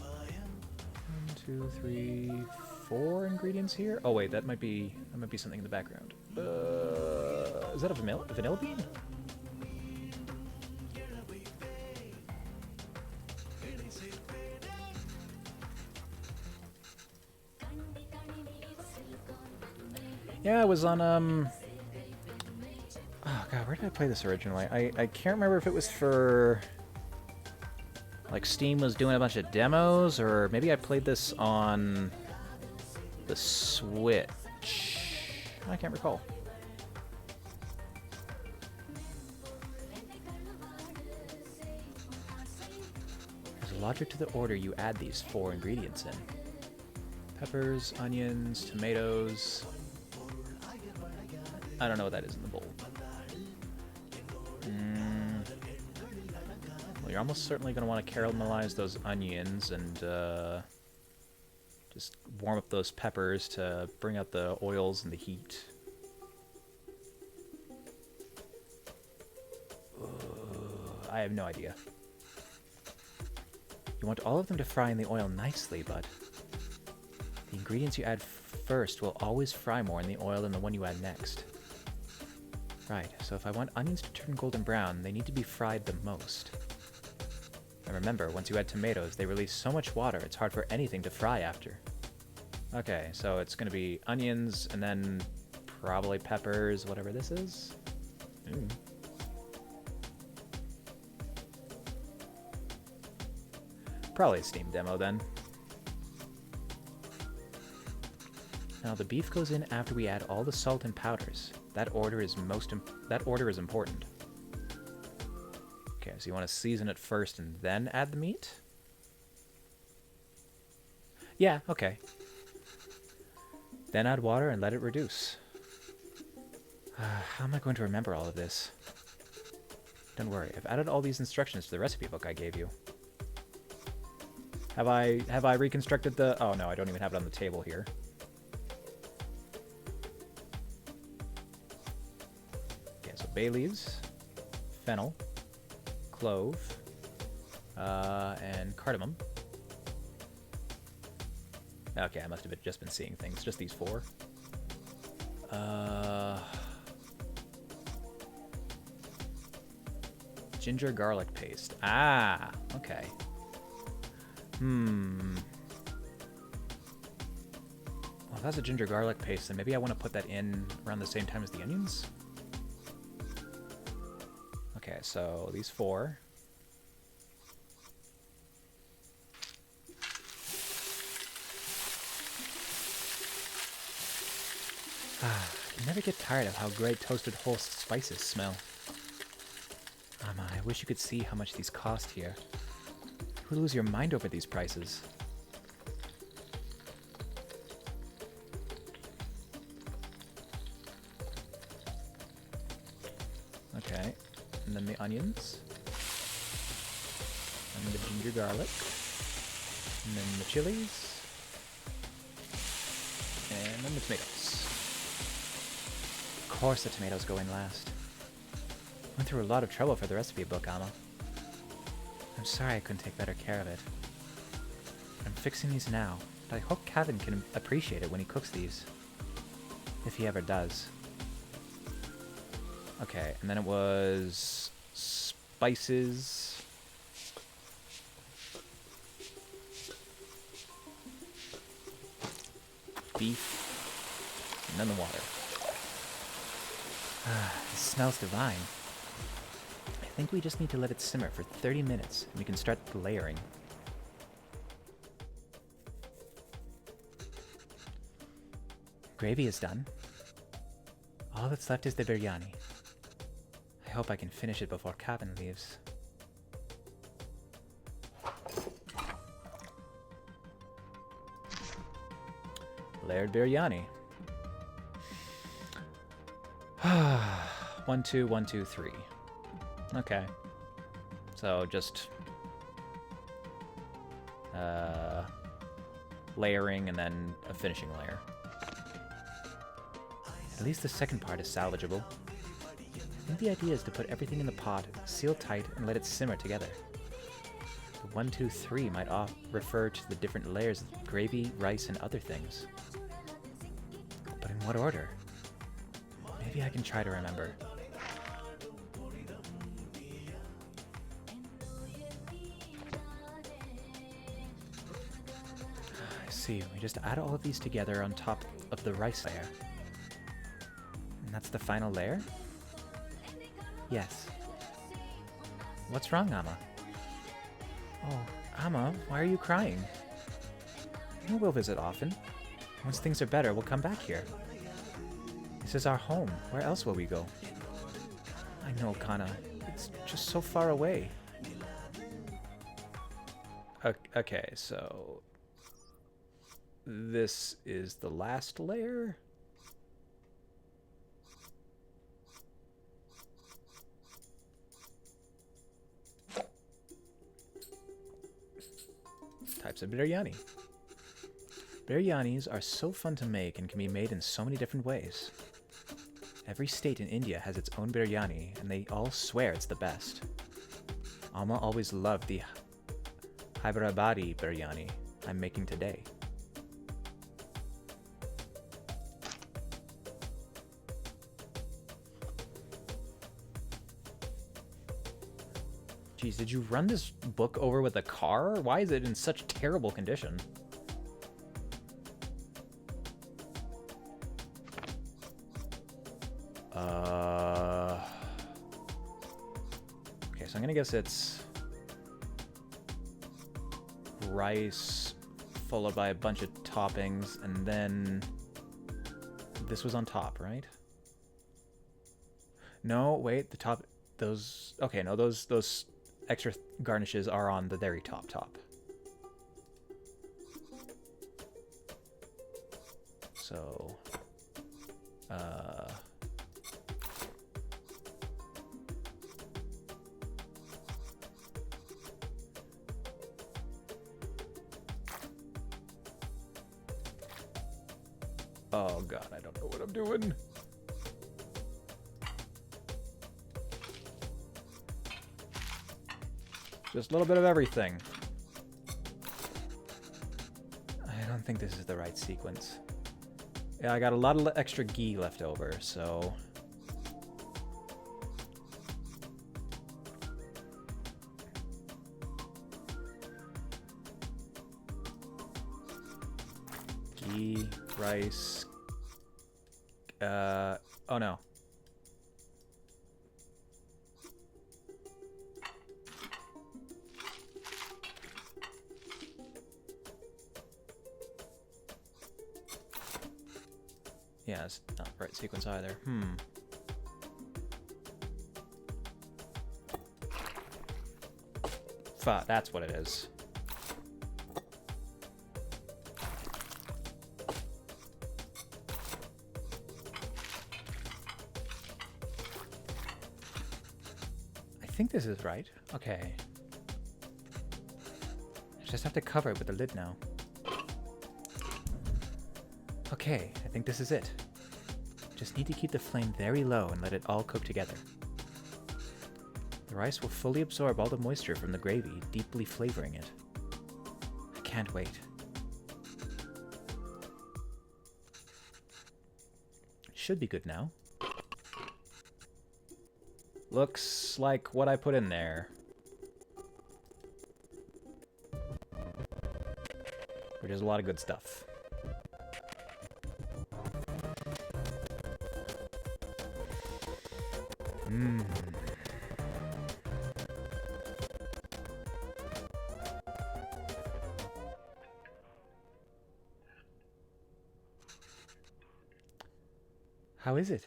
1, 2, 3, 4 ingredients here? Oh wait, that might be something in the background. Is that a vanilla bean? Yeah, it was on, oh god, where did I play this originally? I can't remember if it was for... Like, Steam was doing a bunch of demos, or maybe I played this on the Switch. I can't recall. There's a logic to the order you add these 4 ingredients in. Peppers, onions, tomatoes. I don't know what that is in the bowl. Well, you're almost certainly going to want to caramelize those onions and just warm up those peppers to bring out the oils and the heat. I have no idea. You want all of them to fry in the oil nicely, but the ingredients you add first will always fry more in the oil than the one you add next. Right, so if I want onions to turn golden brown, they need to be fried the most. And remember, once you add tomatoes, they release so much water, it's hard for anything to fry after. Okay, so it's going to be onions, and then probably peppers, whatever this is. Ooh. Probably a Steam demo, then. Now, the beef goes in after we add all the salt and powders. That order is important. Okay, so you want to season it first and then add the meat? Yeah, okay. Then add water and let it reduce. How am I going to remember all of this? Don't worry, I've added all these instructions to the recipe book I gave you. Have I reconstructed the... Oh no, I don't even have it on the table here. Bay leaves, fennel, clove, and cardamom. Okay, I must have just been seeing things. Just these 4. Ginger garlic paste. Ah, okay. Well, if that's a ginger garlic paste, then maybe I want to put that in around the same time as the onions? Okay, so these 4. I can never get tired of how great toasted whole spices smell. I wish you could see how much these cost here. You would lose your mind over these prices. Okay. And then the onions, and the ginger garlic, and then the chilies, and then the tomatoes. Of course the tomatoes go in last. Went through a lot of trouble for the recipe book, Alma. I'm sorry I couldn't take better care of it. I'm fixing these now, but I hope Kevin can appreciate it when he cooks these. If he ever does. Okay, and then it was spices. Beef. And then the water. It smells divine. I think we just need to let it simmer for 30 minutes and we can start the layering. Gravy is done. All that's left is the biryani. I hope I can finish it before Cabin leaves. Layered biryani. 1, 2, 1, 2, 3. Okay. So just layering and then a finishing layer. At least the second part is salvageable. I think the idea is to put everything in the pot, seal tight, and let it simmer together. The 1, 2, 3 might refer to the different layers of gravy, rice, and other things. But in what order? Maybe I can try to remember. I see, we just add all of these together on top of the rice layer. That's the final lair? Yes. What's wrong, Amma? Oh, Amma, why are you crying? We'll visit often. Once things are better, we'll come back here. This is our home. Where else will we go? I know, Kana. It's just so far away. Okay, so... this is the last layer? Types of biryani. Biryanis are so fun to make and can be made in so many different ways. Every state in India has its own biryani, and they all swear it's the best. Amma always loved the Hyderabadi biryani I'm making today. Geez, did you run this book over with a car? Why is it in such terrible condition? Okay, so I'm gonna guess it's rice followed by a bunch of toppings, and then this was on top, right? No, wait, the top, those, okay, no, those extra garnishes are on the very top. So, oh god, I don't know what I'm doing. Just a little bit of everything. I don't think this is the right sequence. Yeah, I got a lot of extra ghee left over, so... ghee, rice... oh no. Yeah, it's not the right sequence either. Fuck, that's what it is. I think this is right. Okay. I just have to cover it with the lid now. Okay, I think this is it. Just need to keep the flame very low and let it all cook together. The rice will fully absorb all the moisture from the gravy, deeply flavoring it. I can't wait. Should be good now. Looks like what I put in there. Which is a lot of good stuff. How is it?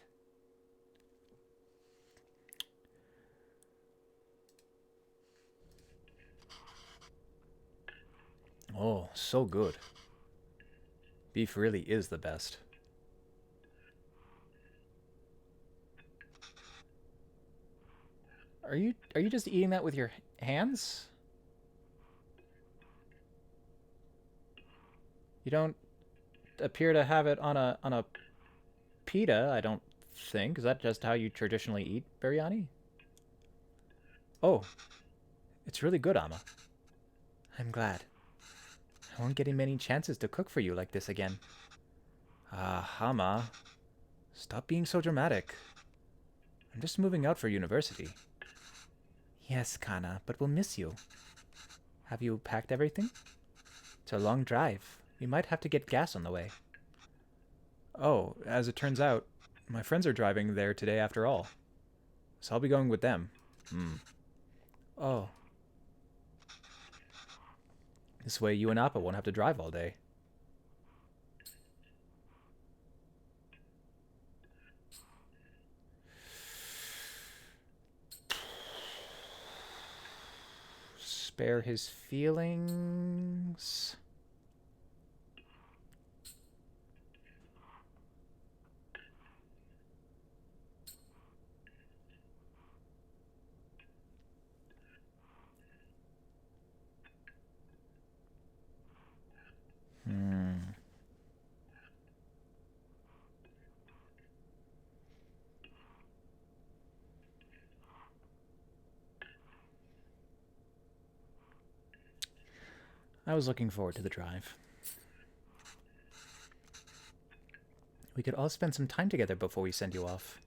Oh, so good. Beef really is the best. Are you just eating that with your hands? You don't appear to have it on a pita, I don't think. Is that just how you traditionally eat biryani? Oh, it's really good, Amma. I'm glad. I won't get many chances to cook for you like this again. Amma. Stop being so dramatic. I'm just moving out for university. Yes, Kana, but we'll miss you. Have you packed everything? It's a long drive. We might have to get gas on the way. Oh, as it turns out, My friends are driving there today after all, so I'll be going with them. Hmm. Oh. This way you and Appa won't have to drive all day. Spare his feelings. I was looking forward to the drive. We could all spend some time together before we send you off.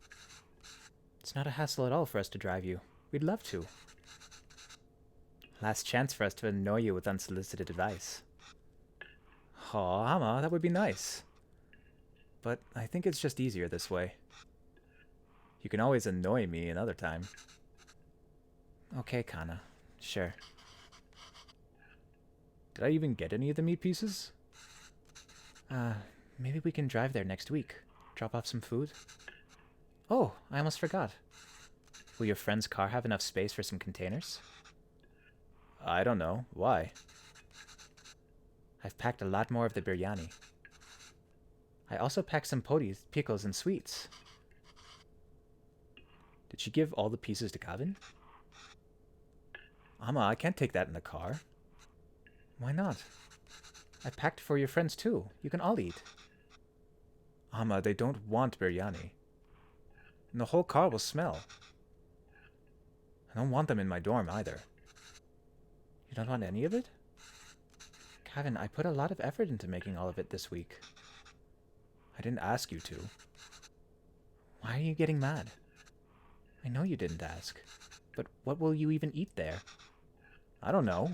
It's not a hassle at all for us to drive you. We'd love to. Last chance for us to annoy you with unsolicited advice. Aw, Amma, that would be nice. But I think it's just easier this way. You can always annoy me another time. Okay, Kana. Sure. Did I even get any of the meat pieces? Maybe we can drive there next week. Drop off some food? Oh, I almost forgot. Will your friend's car have enough space for some containers? I don't know. Why? I've packed a lot more of the biryani. I also packed some potis, pickles, and sweets. Did she give all the pieces to Kavin? Amma, I can't take that in the car. Why not? I packed for your friends too. You can all eat. Amma, they don't want biryani. And the whole car will smell. I don't want them in my dorm either. You don't want any of it? Kevin, I put a lot of effort into making all of it this week. I didn't ask you to. Why are you getting mad? I know you didn't ask. But what will you even eat there? I don't know.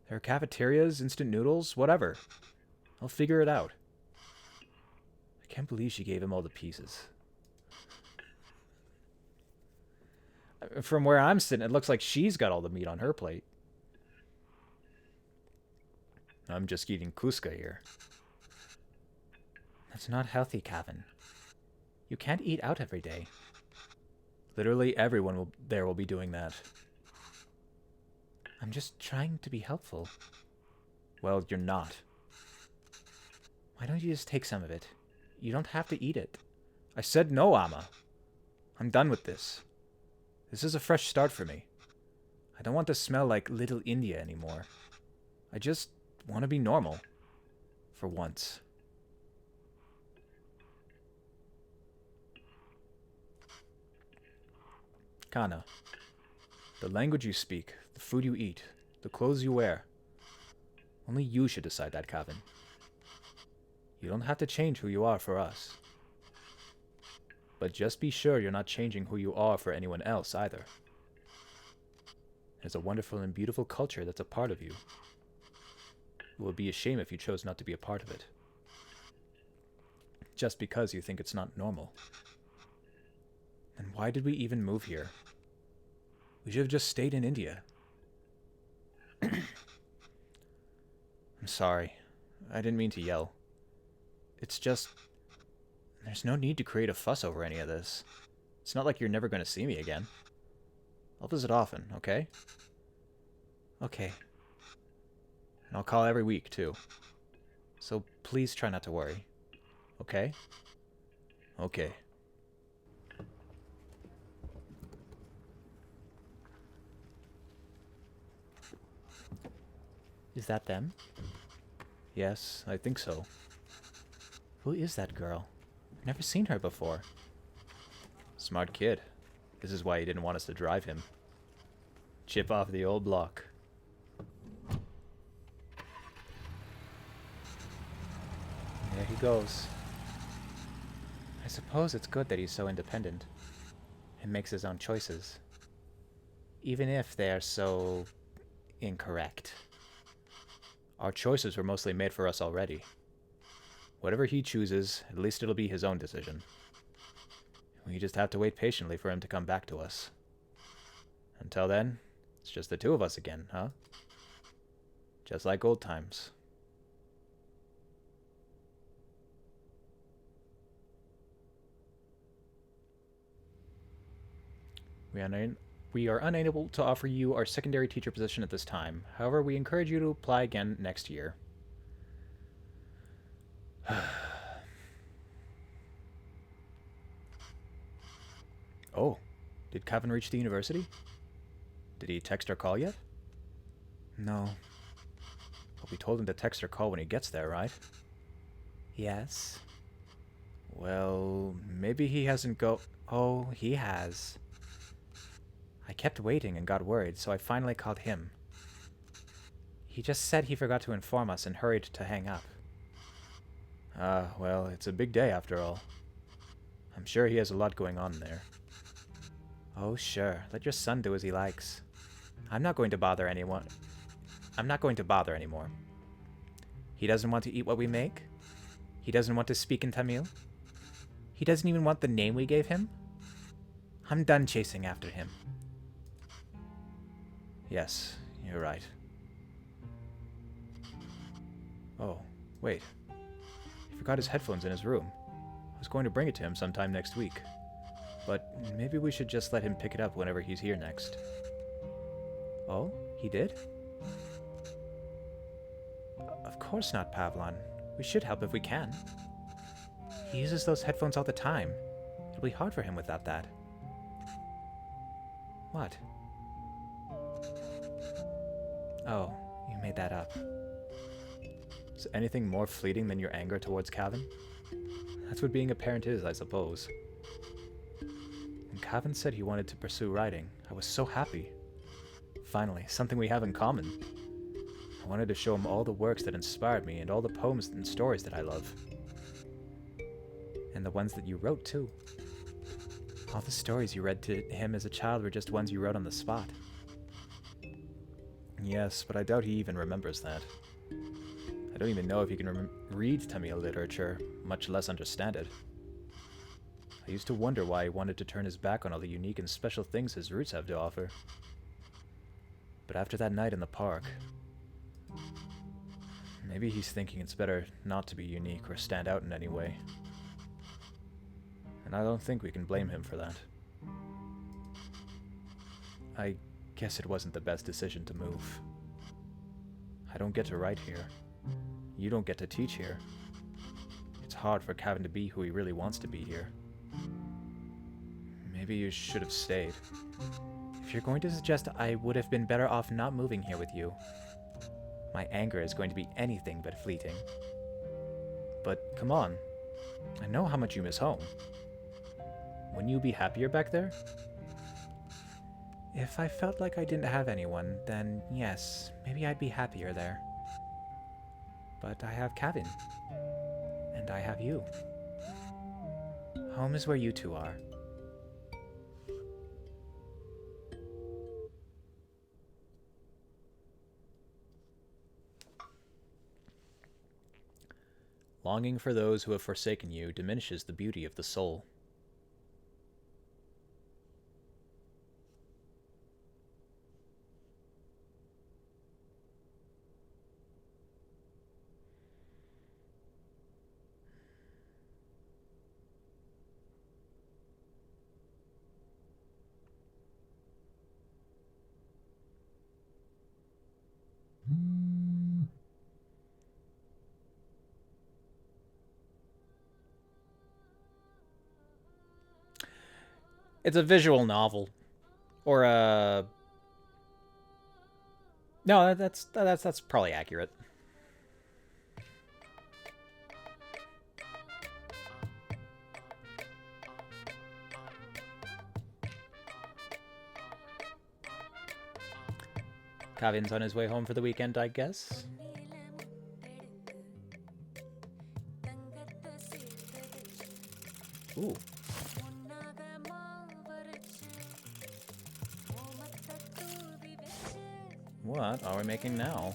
There are cafeterias, instant noodles, whatever. I'll figure it out. I can't believe she gave him all the pieces. From where I'm sitting, it looks like she's got all the meat on her plate. I'm just eating Cusca here. That's not healthy, Kevin. You can't eat out every day. Literally everyone there will be doing that. I'm just trying to be helpful. Well, you're not. Why don't you just take some of it? You don't have to eat it. I said no, Amma. I'm done with this. This is a fresh start for me. I don't want to smell like Little India anymore. I just want to be normal. For once. Kana. The language you speak, the food you eat, the clothes you wear. Only you should decide that, Kevin. You don't have to change who you are for us. But just be sure you're not changing who you are for anyone else either. There's a wonderful and beautiful culture that's a part of you. It would be a shame if you chose not to be a part of it. Just because you think it's not normal. Then why did we even move here? We should have just stayed in India. I'm sorry. I didn't mean to yell. It's just... There's no need to create a fuss over any of this. It's not like you're never going to see me again. I'll visit often, okay? Okay. And I'll call every week, too. So please try not to worry. Okay? Okay. Is that them? Yes, I think so. Who is that girl? I've never seen her before. Smart kid. This is why he didn't want us to drive him. Chip off the old block. There he goes. I suppose it's good that he's so independent and makes his own choices. Even if they're so... incorrect. Our choices were mostly made for us already. Whatever he chooses, at least it'll be his own decision. We just have to wait patiently for him to come back to us. Until then, it's just the two of us again, huh? Just like old times. We are unable to offer you our secondary teacher position at this time. However, we encourage you to apply again next year. Oh, did Kevin reach the university? Did he text or call yet? No. But we told him to text or call when he gets there, right? Yes. Well, maybe he hasn't Oh, he has. I kept waiting and got worried, so I finally called him. He just said he forgot to inform us and hurried to hang up. Well, it's a big day after all. I'm sure he has a lot going on there. Oh, sure. Let your son do as he likes. I'm not going to bother anyone. I'm not going to bother anymore. He doesn't want to eat what we make? He doesn't want to speak in Tamil? He doesn't even want the name we gave him? I'm done chasing after him. Yes, you're right. Oh, wait. He forgot his headphones in his room. I was going to bring it to him sometime next week. But maybe we should just let him pick it up whenever he's here next. Oh, he did? Of course not, Pavlon. We should help if we can. He uses those headphones all the time. It'll be hard for him without that. What? Oh, you made that up. Is anything more fleeting than your anger towards Cavan? That's what being a parent is, I suppose. When Cavan said he wanted to pursue writing, I was so happy. Finally, something we have in common. I wanted to show him all the works that inspired me and all the poems and stories that I love. And the ones that you wrote, too. All the stories you read to him as a child were just ones you wrote on the spot. Yes, but I doubt he even remembers that. I don't even know if he can read Tamil literature, much less understand it. I used to wonder why he wanted to turn his back on all the unique and special things his roots have to offer. But after that night in the park, maybe he's thinking it's better not to be unique or stand out in any way. And I don't think we can blame him for that. I guess it wasn't the best decision to move. I don't get to write here. You don't get to teach here. It's hard for Cavan to be who he really wants to be here. Maybe you should have stayed. If you're going to suggest I would have been better off not moving here with you, my anger is going to be anything but fleeting. But come on. I know how much you miss home. Wouldn't you be happier back there? If I felt like I didn't have anyone, then yes, maybe I'd be happier there. But I have Cavan. And I have you. Home is where you two are. Longing for those who have forsaken you diminishes the beauty of the soul. It's a visual novel, or a no. That's probably accurate. Kavin's on his way home for the weekend, I guess. Ooh. What are we making now?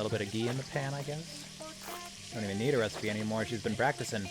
little bit of ghee in the pan, I guess. Don't even need a recipe anymore. She's been practicing.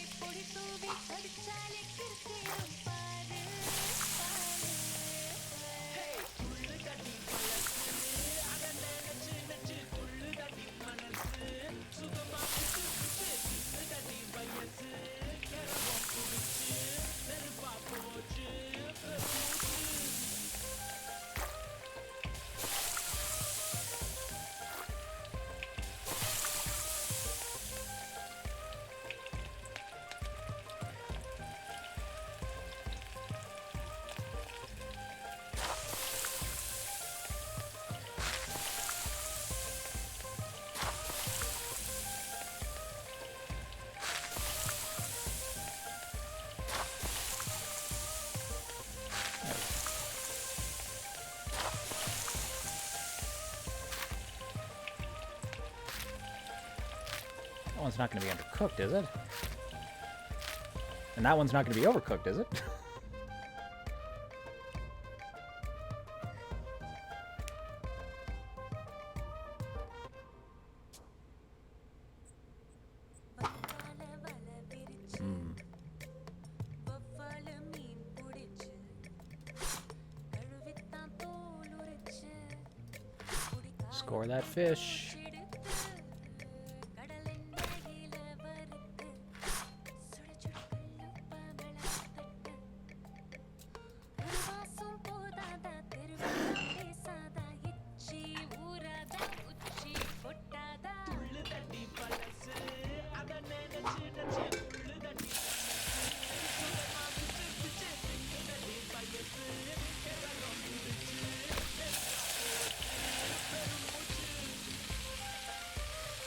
That one's not going to be undercooked, is it? And that one's not going to be overcooked, is it? Score that fish.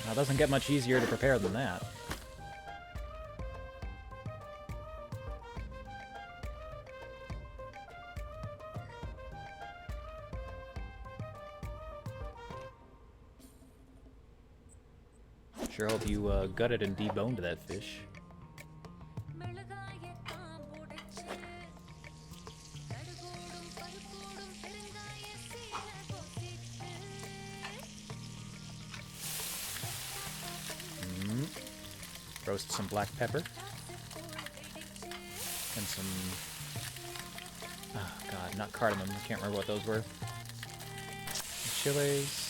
Now, it doesn't get much easier to prepare than that. Sure hope you gutted and deboned that fish. Roast some black pepper. And some... oh god, not cardamom. I can't remember what those were. Chilies.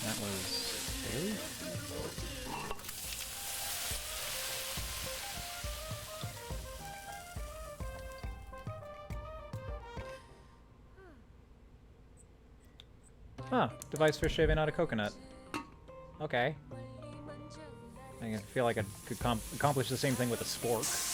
That was... really? Huh, device for shaving out a coconut. Okay. I feel like I could accomplish the same thing with a spork.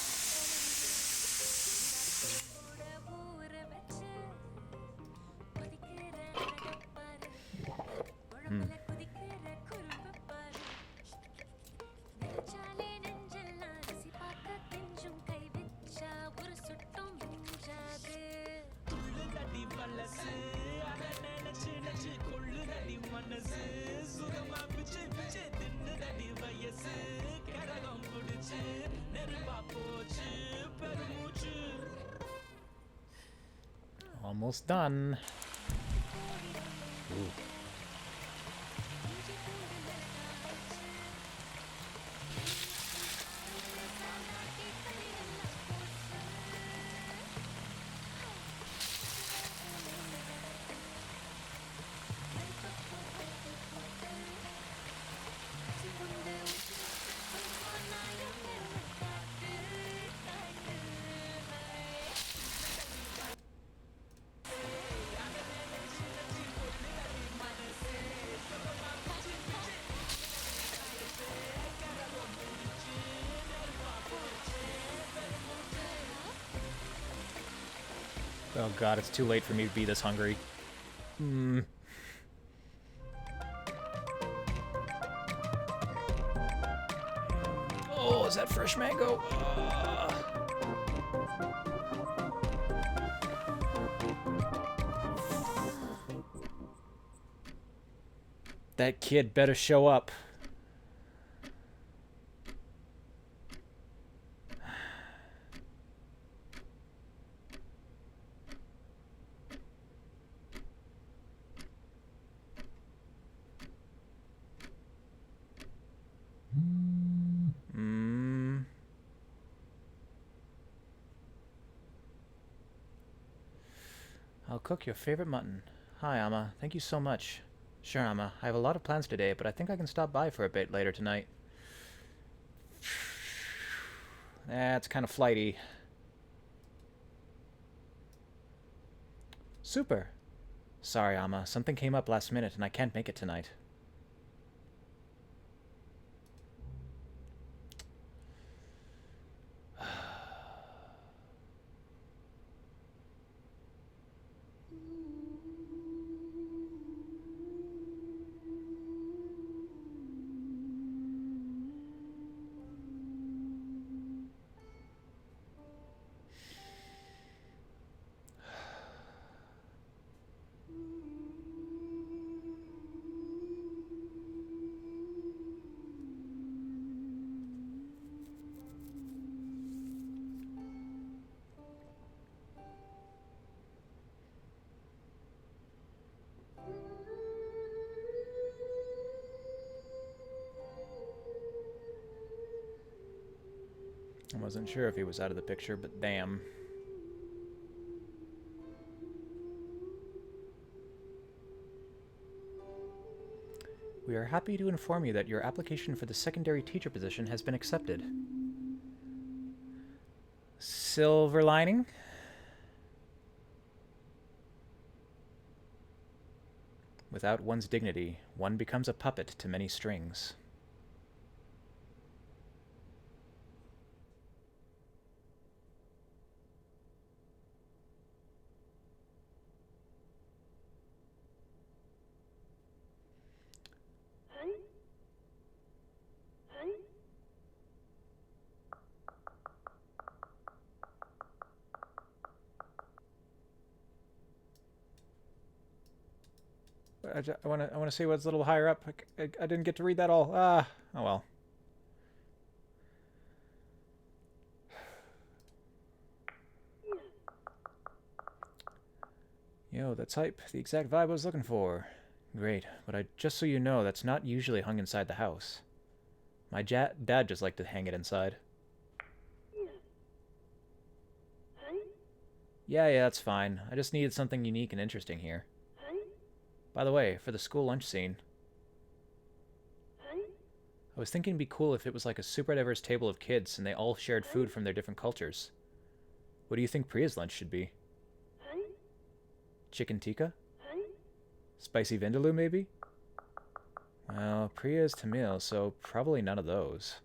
Almost done. Ooh. Oh god, it's too late for me to be this hungry. Oh, is that fresh mango? That kid better show up. I'll cook your favorite mutton. Hi, Amma. Thank you so much. Sure, Amma. I have a lot of plans today, but I think I can stop by for a bit later tonight. That's kind of flighty. Super. Sorry, Amma. Something came up last minute and I can't make it tonight. I wasn't sure if he was out of the picture, but damn. We are happy to inform you that your application for the secondary teacher position has been accepted. Silver lining? Without one's dignity, one becomes a puppet to many strings. I want to see what's a little higher up. I didn't get to read that all. Oh well. Yo, that's hype. The exact vibe I was looking for. Great, but just so you know, that's not usually hung inside the house. My dad just liked to hang it inside. Yeah, that's fine. I just needed something unique and interesting here. By the way, for the school lunch scene, I was thinking it'd be cool if it was like a super diverse table of kids and they all shared food from their different cultures. What do you think Priya's lunch should be? Chicken tikka? Spicy vindaloo, maybe? Well, Priya is Tamil, so probably none of those.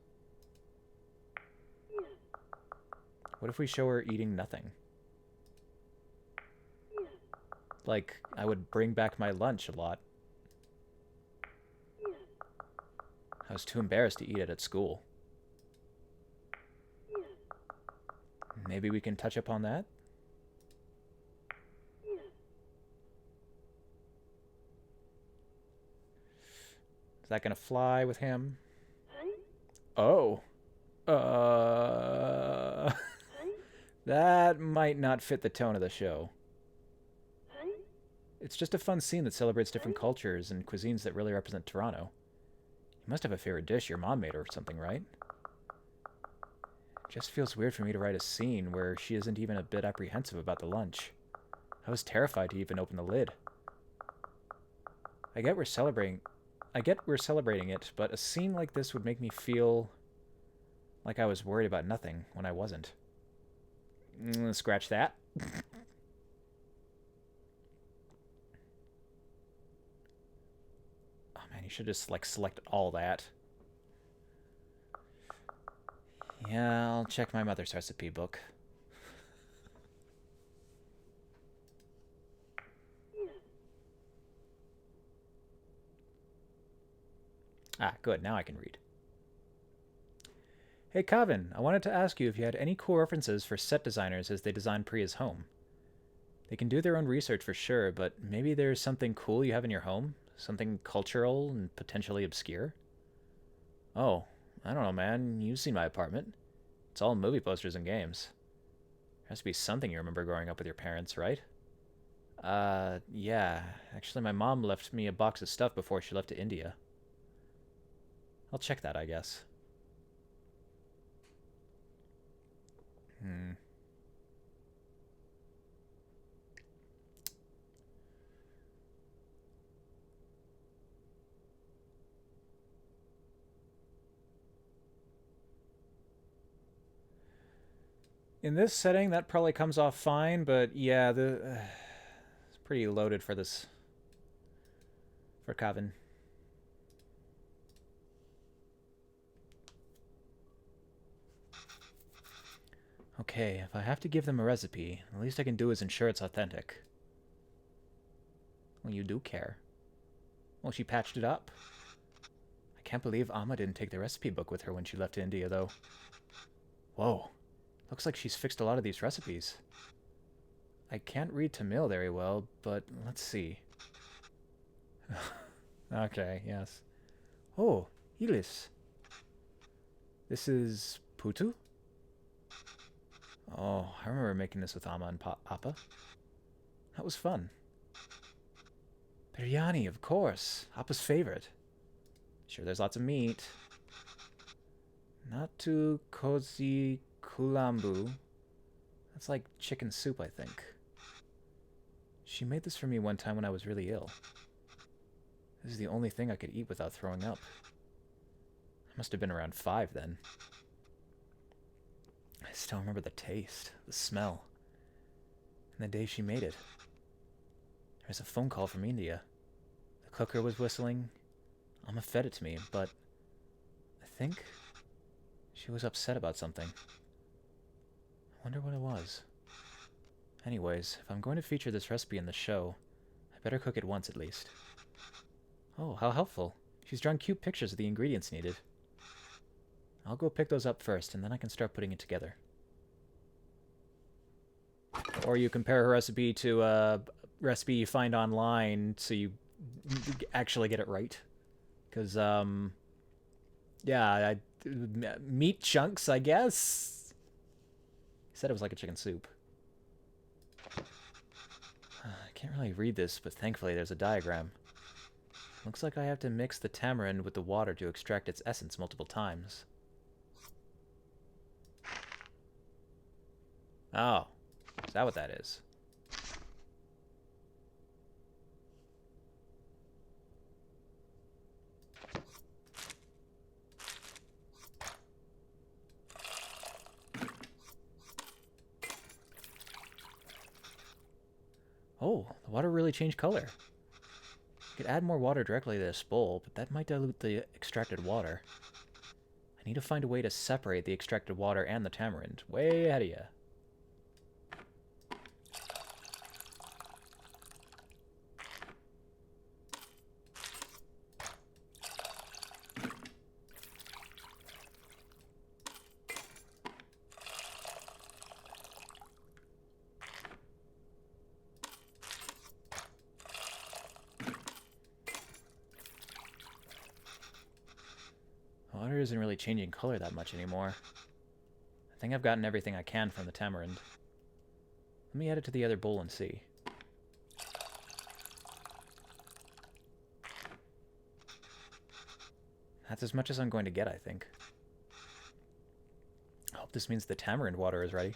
What if we show her eating nothing? Like, I would bring back my lunch a lot. I was too embarrassed to eat it at school. Maybe we can touch upon that? Is that gonna fly with him? Oh. That might not fit the tone of the show. It's just a fun scene that celebrates different cultures and cuisines that really represent Toronto. You must have a favorite dish your mom made or something, right? It just feels weird for me to write a scene where she isn't even a bit apprehensive about the lunch. I was terrified to even open the lid. I get we're celebrating it, but a scene like this would make me feel like I was worried about nothing when I wasn't. Scratch that. You should just, like, select all that. Yeah, I'll check my mother's recipe book. Ah, good. Now I can read. Hey, Kavin, I wanted to ask you if you had any cool references for set designers as they design Priya's home. They can do their own research for sure, but maybe there's something cool you have in your home? Something cultural and potentially obscure? Oh, I don't know, man. You've seen my apartment. It's all movie posters and games. There has to be something you remember growing up with your parents, right? Yeah. Actually, my mom left me a box of stuff before she left to India. I'll check that, I guess. In this setting, that probably comes off fine, but yeah, it's pretty loaded for this, for Kavin. Okay, if I have to give them a recipe, the least I can do is ensure it's authentic. Well, you do care. Well, she patched it up. I can't believe Amma didn't take the recipe book with her when she left India, though. Whoa. Looks like she's fixed a lot of these recipes. I can't read Tamil very well, but let's see. Okay, yes. Oh, Ilis. This is Putu? Oh, I remember making this with Amma and Appa. That was fun. Biryani, of course. Appa's favorite. Sure, there's lots of meat. Natu kozi kulambu. That's like chicken soup, I think. She made this for me one time when I was really ill. This is the only thing I could eat without throwing up. I must have been around 5 then. I still remember the taste, the smell, and the day she made it. There was a phone call from India. The cooker was whistling. Amma fed it to me, but I think she was upset about something. I wonder what it was. Anyways, if I'm going to feature this recipe in the show, I better cook it once at least. Oh, how helpful. She's drawn cute pictures of the ingredients needed. I'll go pick those up first, and then I can start putting it together. Or you compare her recipe to a recipe you find online so you actually get it right. Because, yeah, meat chunks, I guess? He said it was like a chicken soup. I can't really read this, but thankfully there's a diagram. Looks like I have to mix the tamarind with the water to extract its essence multiple times. Oh, is that what that is? Oh, the water really changed color. I could add more water directly to this bowl, but that might dilute the extracted water. I need to find a way to separate the extracted water and the tamarind. Way ahead of you. Water isn't really changing color that much anymore. I think I've gotten everything I can from the tamarind. Let me add it to the other bowl and see. That's as much as I'm going to get, I think. I hope this means the tamarind water is ready.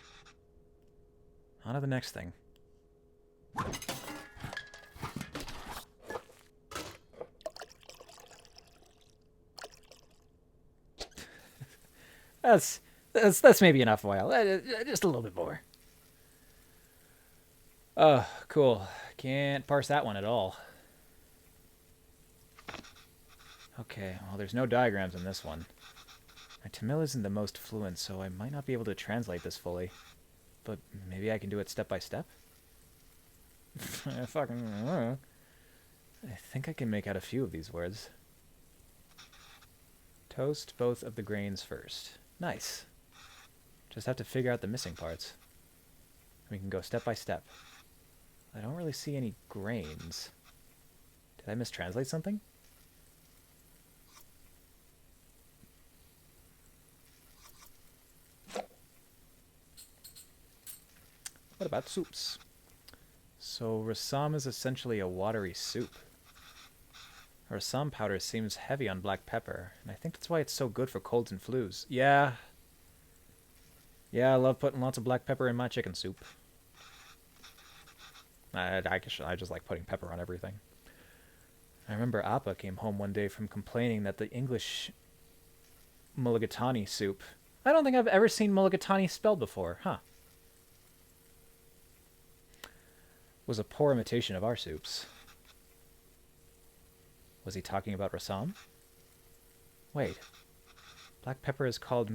On to the next thing. That's maybe enough oil. Just a little bit more. Oh, cool. Can't parse that one at all. Okay, well, there's no diagrams in this one. My Tamil isn't the most fluent, so I might not be able to translate this fully. But maybe I can do it step by step? I think I can make out a few of these words. Toast both of the grains first. Nice. Just have to figure out the missing parts. We can go step by step. I don't really see any grains. Did I mistranslate something? What about soups? So rasam is essentially a watery soup. Rasam powder seems heavy on black pepper, and I think that's why it's so good for colds and flus. Yeah. Yeah, I love putting lots of black pepper in my chicken soup. I just like putting pepper on everything. I remember Appa came home one day from complaining that the English mulligatawny soup... I don't think I've ever seen mulligatawny spelled before, huh? was a poor imitation of our soups. Was he talking about Rasam? Wait. Black pepper is called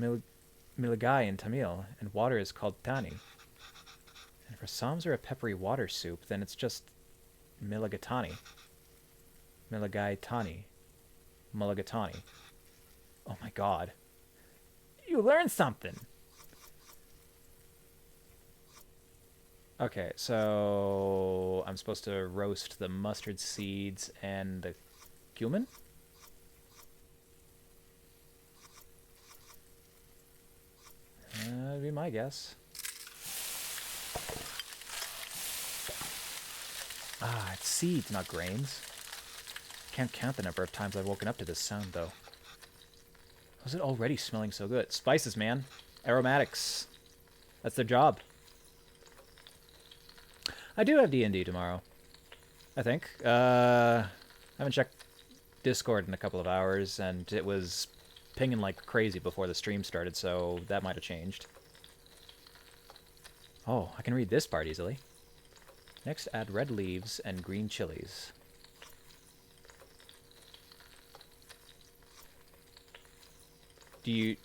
miligai in Tamil, and water is called tani. And if Rasams are a peppery water soup, then it's just miligatani. Miligai tani. Mulligatawny. Oh my god. You learned something! Okay, so I'm supposed to roast the mustard seeds and the cumin? That'd be my guess. Ah, it's seeds, not grains. Can't count the number of times I've woken up to this sound, though. How's it already smelling so good? Spices, man. Aromatics. That's their job. I do have D&D tomorrow. I think. I haven't checked Discord in a couple of hours, and it was pinging like crazy before the stream started, so that might have changed. Oh, I can read this part easily. Next, add red leaves and green chilies. Did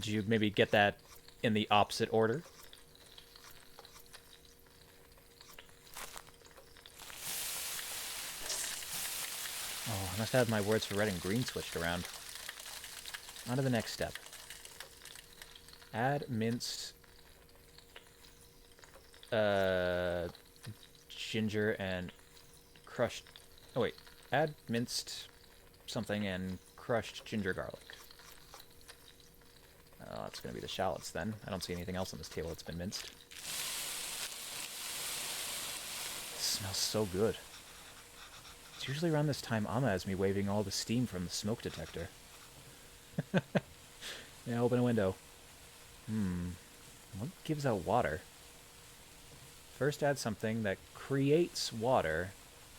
you maybe get that in the opposite order? Oh, I must have my words for red and green switched around. On to the next step. Add minced ginger and crushed... Oh, wait. Add minced something and crushed ginger garlic. Oh, that's going to be the shallots then. I don't see anything else on this table that's been minced. It smells so good. It's usually around this time Amma has me waving all the steam from the smoke detector. Yeah, open a window. What gives out water? First add something that creates water,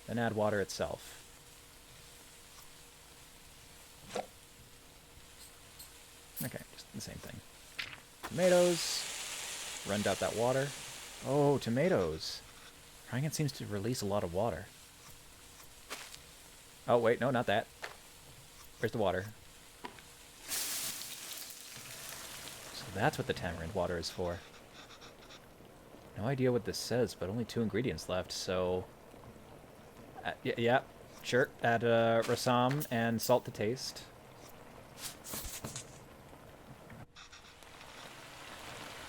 then add water itself. Okay, just the same thing. Tomatoes. Runned out that water. Oh, tomatoes. Frying it seems to release a lot of water. Oh, wait, no, not that. Where's the water? So that's what the tamarind water is for. No idea what this says, but only 2 ingredients left, so... yeah, sure. Add rasam and salt to taste.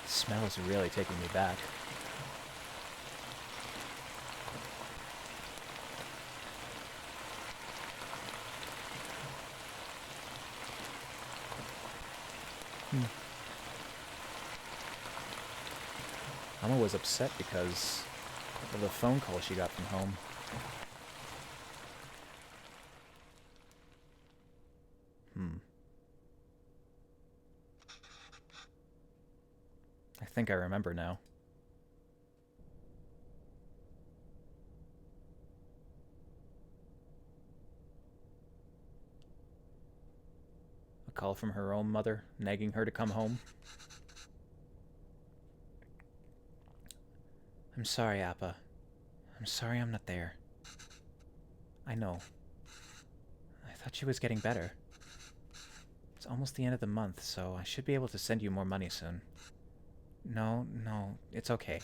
The smell is really taking me back. Amma was upset because of the phone call she got from home. I think I remember now. A call from her own mother, nagging her to come home. I'm sorry, Appa. I'm sorry I'm not there. I know. I thought she was getting better. It's almost the end of the month, so I should be able to send you more money soon. No, it's okay.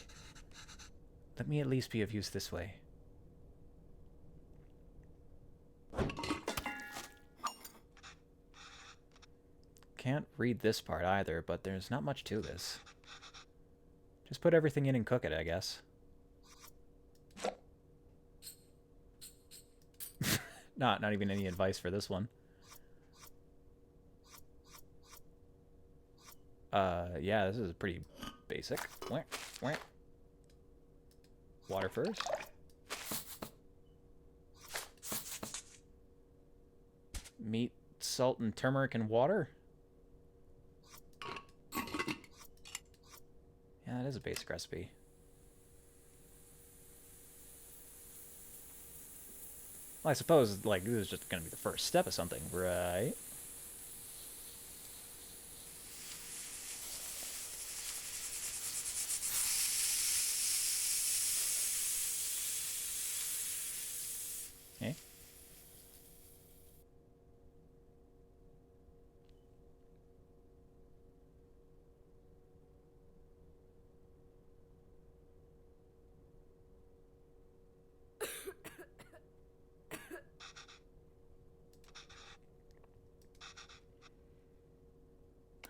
Let me at least be of use this way. Can't read this part either, but there's not much to this. Just put everything in and cook it, I guess. Not even any advice for this one. Yeah, this is pretty basic. Water first. Meat, salt, and turmeric and water. Yeah, that is a basic recipe. Well, I suppose, like, this is just gonna be the first step of something, right?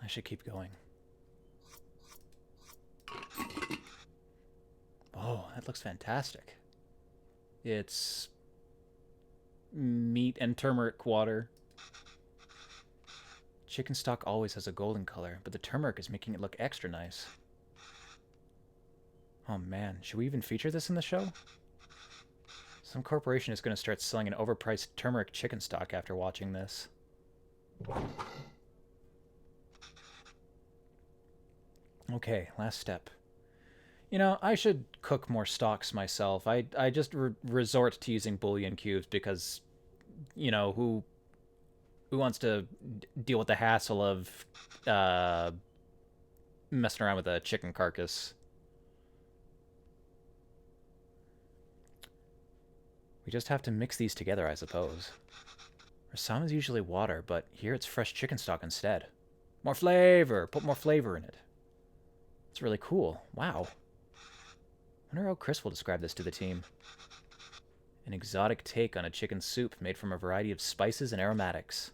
I should keep going. Oh, that looks fantastic. It's meat and turmeric water. Chicken stock always has a golden color, but the turmeric is making it look extra nice. Oh man, should we even feature this in the show? Some corporation is going to start selling an overpriced turmeric chicken stock after watching this. Okay, last step. You know, I should cook more stocks myself. I just resort to using bouillon cubes because, you know, who wants to deal with the hassle of messing around with a chicken carcass? We just have to mix these together, I suppose. Ramen is usually water, but here it's fresh chicken stock instead. More flavor! Put more flavor in it. It's really cool. Wow. I wonder how Chris will describe this to the team. An exotic take on a chicken soup made from a variety of spices and aromatics.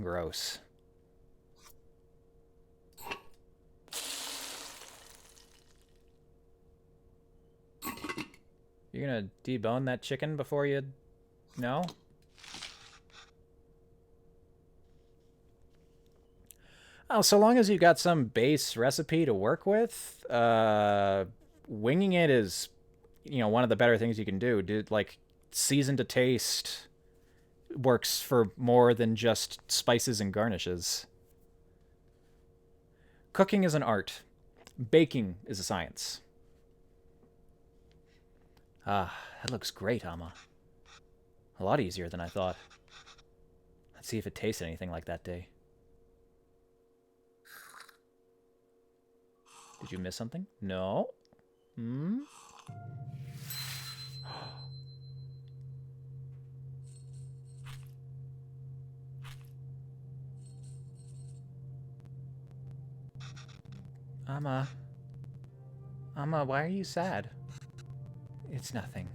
Gross. You're gonna debone that chicken before you... No? Oh, so long as you got some base recipe to work with, winging it is, you know, one of the better things you can do. Like, season to taste works for more than just spices and garnishes. Cooking is an art. Baking is a science. Ah, that looks great, Amma. A lot easier than I thought. Let's see if it tastes anything like that day. Did you miss something? No? Hmm? Amma. Amma, why are you sad? It's nothing.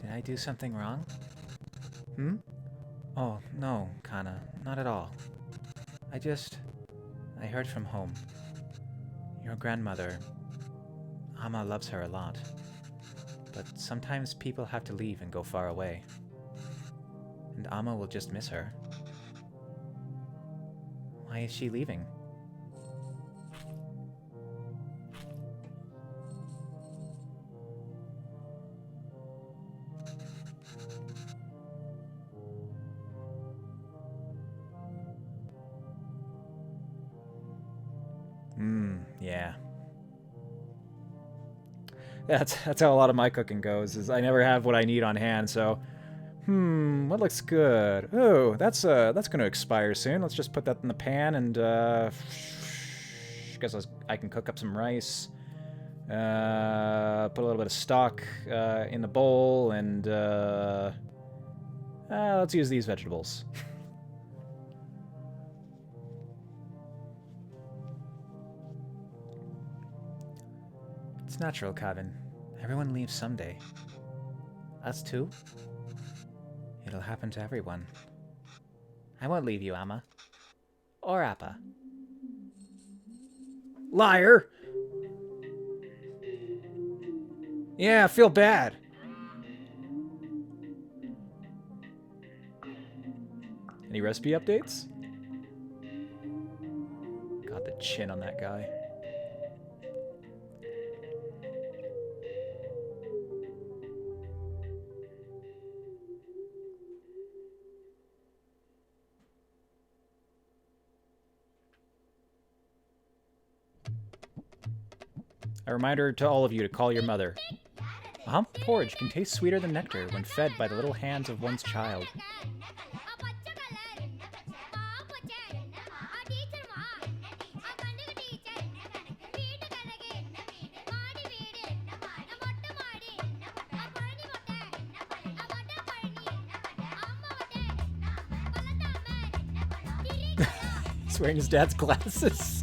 Did I do something wrong? Hmm? Oh, no, Kana. Not at all. I heard from home. Your grandmother... Amma loves her a lot. But sometimes people have to leave and go far away. And Amma will just miss her. Why is she leaving? Yeah. That's how a lot of my cooking goes, is I never have what I need on hand, so... what looks good? Oh, that's gonna expire soon. Let's just put that in the pan and, guess I can cook up some rice. Put a little bit of stock, in the bowl, and, let's use these vegetables. It's natural, Kevin. Everyone leaves someday. Us too? It'll happen to everyone. I won't leave you, Amma. Or Appa. Liar! Yeah, I feel bad. Any recipe updates? God, the chin on that guy. A reminder to all of you to call your mother. A hump porridge can taste sweeter than nectar when fed by the little hands of one's child. He's wearing his dad's glasses.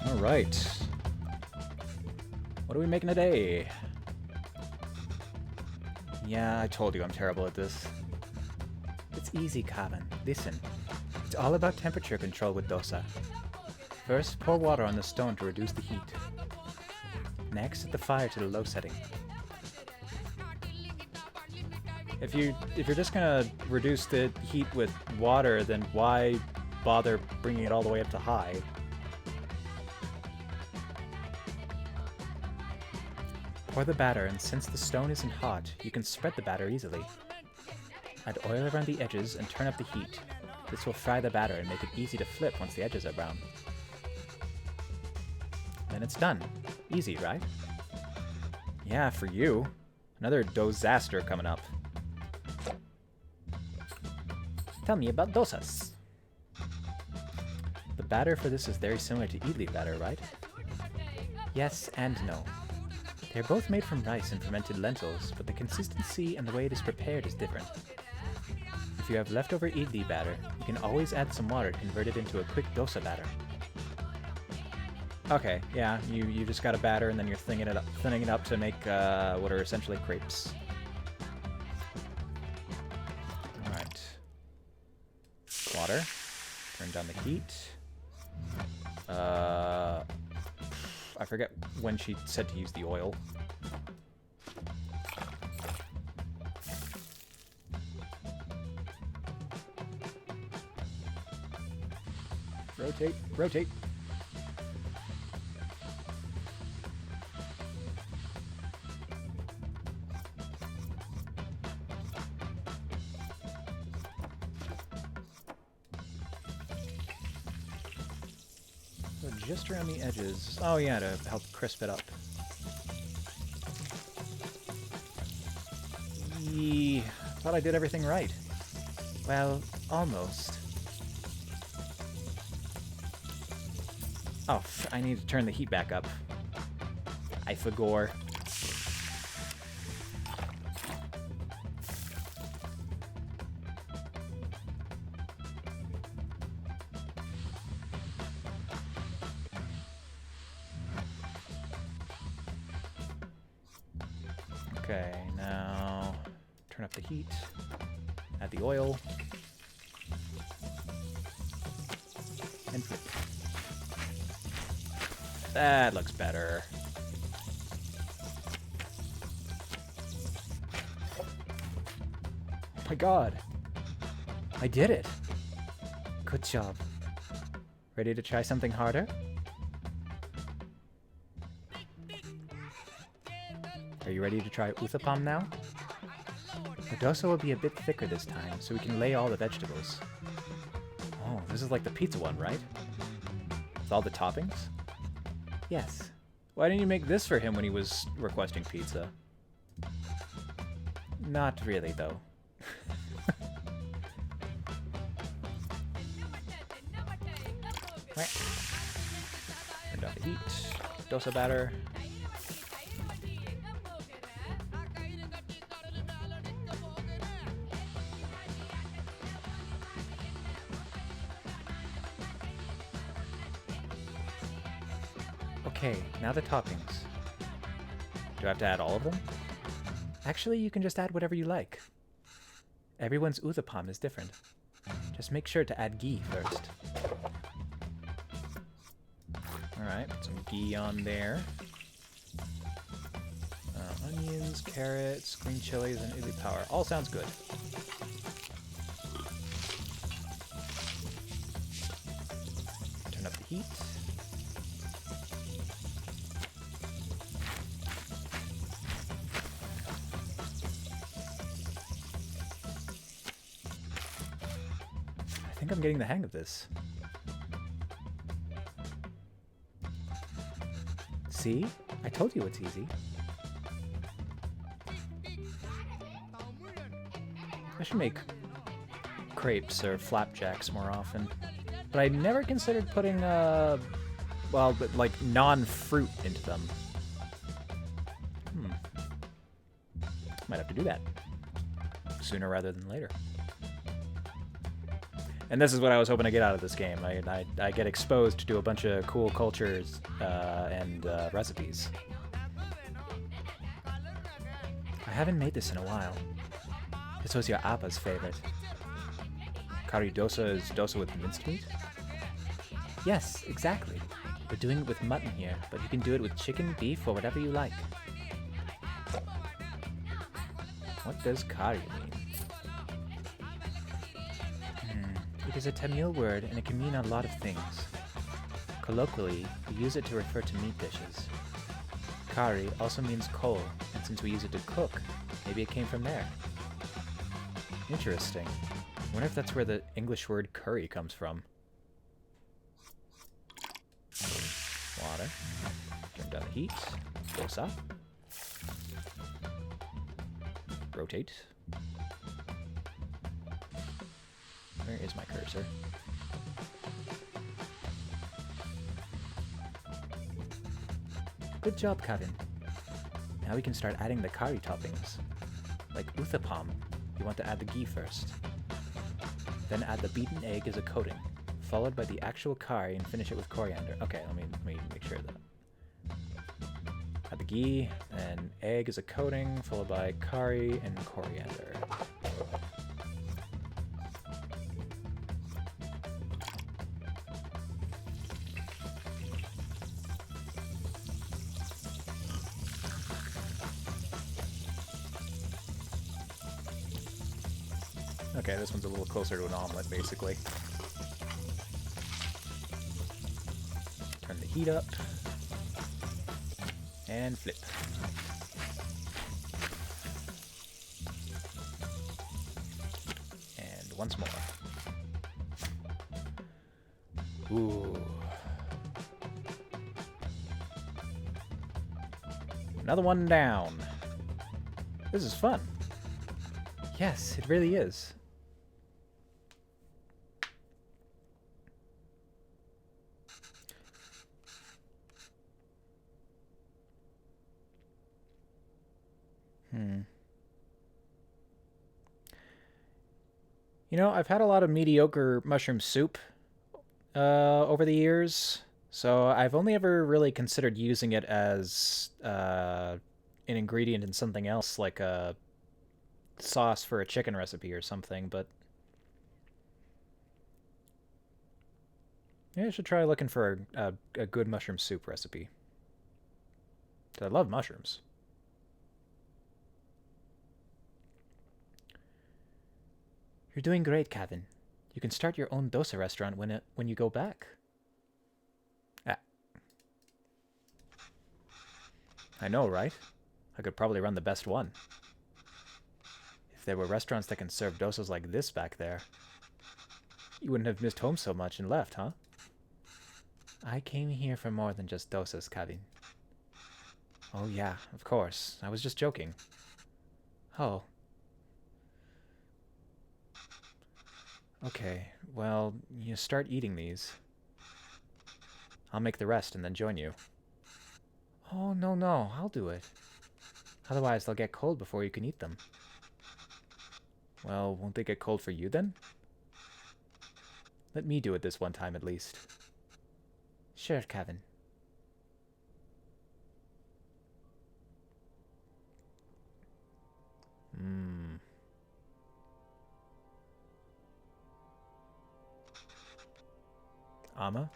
Alright. What are we making today? Yeah, I told you I'm terrible at this. It's easy, Kavan. Listen. It's all about temperature control with dosa. First, pour water on the stone to reduce the heat. Next, set the fire to the low setting. If you're just gonna reduce the heat with water, then why bother bringing it all the way up to high? Pour the batter, and since the stone isn't hot, you can spread the batter easily. Add oil around the edges and turn up the heat. This will fry the batter and make it easy to flip once the edges are brown. Then it's done. Easy, right? Yeah, for you. Another disaster coming up. Tell me about dosas. The batter for this is very similar to idli batter, right? Yes and no. They're both made from rice and fermented lentils, but the consistency and the way it is prepared is different. If you have leftover idli batter, you can always add some water to convert it into a quick dosa batter. Okay, yeah, you just got a batter and then you're thinning it up to make what are essentially crepes. Alright. Water. Turn down the heat. I forget when she said to use the oil. Rotate, rotate. So just around the edges. Oh yeah, to help crisp it up. Eee, thought I did everything right. Well, almost. Oh, I need to turn the heat back up. I forgot. Okay, now turn up the heat. Add the oil. And flip. That looks better. Oh my god. I did it. Good job. Ready to try something harder? Are you ready to try uthapam now? The dosa will be a bit thicker this time, so we can lay all the vegetables. Oh, this is like the pizza one, right? With all the toppings? Yes. Why didn't you make this for him when he was requesting pizza? Not really, though. Right. Turn down the heat. Dosa batter. Okay, now the toppings. Do I have to add all of them? Actually, you can just add whatever you like. Everyone's uthapam is different. Just make sure to add ghee first. Alright, put some ghee on there. Onions, carrots, green chilies, and idli powder. All sounds good. Turn up the heat. I think I'm getting the hang of this. See? I told you it's easy. I should make crepes or flapjacks more often. But I never considered putting, well, but like non-fruit into them. Might have to do that. Sooner rather than later. And this is what I was hoping to get out of this game. I get exposed to a bunch of cool cultures and recipes. I haven't made this in a while. This was your Appa's favorite. Curry dosa is dosa with minced meat? Yes, exactly. We're doing it with mutton here, but you can do it with chicken, beef, or whatever you like. What does curry mean? It is a Tamil word and it can mean a lot of things. Colloquially, we use it to refer to meat dishes. Curry also means coal, and since we use it to cook, maybe it came from there. Interesting. I wonder if that's where the English word curry comes from. Water. Turn down the heat. Dosa. Rotate. Where is my cursor? Good job, Kevin. Now we can start adding the curry toppings. Like uthapam, you want to add the ghee first. Then add the beaten egg as a coating, followed by the actual curry and finish it with coriander. Okay, let me make sure of that. Add the ghee, and egg as a coating, followed by curry and coriander. Okay, this one's a little closer to an omelet, basically. Turn the heat up. And flip. And once more. Ooh. Another one down. This is fun. Yes, it really is. You know, I've had a lot of mediocre mushroom soup over the years, so I've only ever really considered using it as an ingredient in something else, like a sauce for a chicken recipe or something, but yeah, I should try looking for a good mushroom soup recipe. 'Cause I love mushrooms. You're doing great, Kevin. You can start your own dosa restaurant when you go back. Ah. I know, right? I could probably run the best one. If there were restaurants that can serve dosas like this back there, you wouldn't have missed home so much and left, huh? I came here for more than just dosas, Kevin. Oh yeah, of course. I was just joking. Oh. Okay, well, you start eating these. I'll make the rest and then join you. Oh, no, I'll do it. Otherwise, they'll get cold before you can eat them. Well, won't they get cold for you then? Let me do it this one time at least. Sure, Kevin. Amma?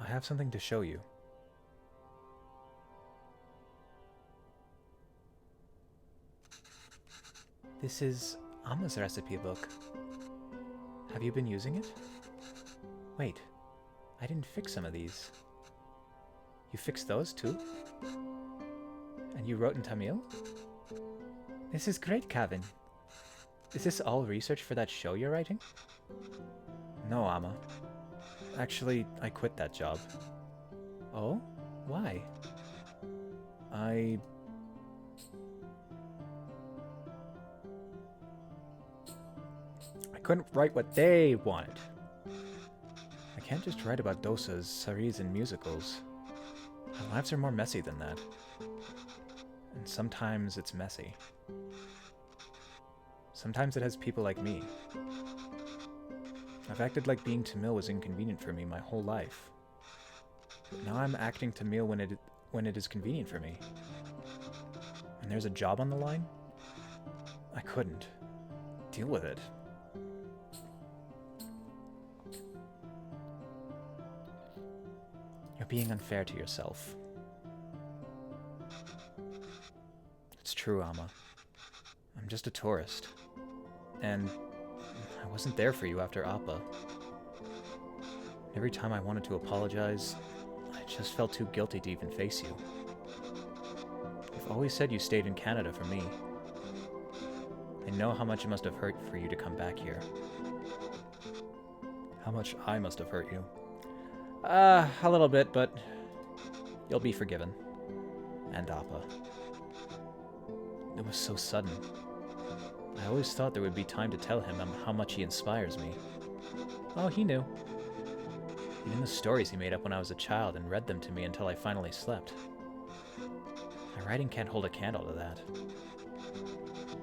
I have something to show you. This is Amma's recipe book. Have you been using it? Wait, I didn't fix some of these. You fixed those too? And you wrote in Tamil? This is great, Kevin. Is this all research for that show you're writing? No, Amma. Actually, I quit that job. Oh? Why? I couldn't write what they wanted. I can't just write about dosas, saris, and musicals. Our lives are more messy than that. And sometimes it's messy. Sometimes it has people like me. I've acted like being Tamil was inconvenient for me my whole life. But now I'm acting Tamil when it is convenient for me. And there's a job on the line? I couldn't. Deal with it. You're being unfair to yourself. It's true, Amma. I'm just a tourist. And I wasn't there for you after Appa. Every time I wanted to apologize, I just felt too guilty to even face you. You've always said you stayed in Canada for me. I know how much it must have hurt for you to come back here. How much I must have hurt you. A little bit, but you'll be forgiven. And Appa. It was so sudden. I always thought there would be time to tell him how much he inspires me. Oh, he knew. Even the stories he made up when I was a child and read them to me until I finally slept. My writing can't hold a candle to that.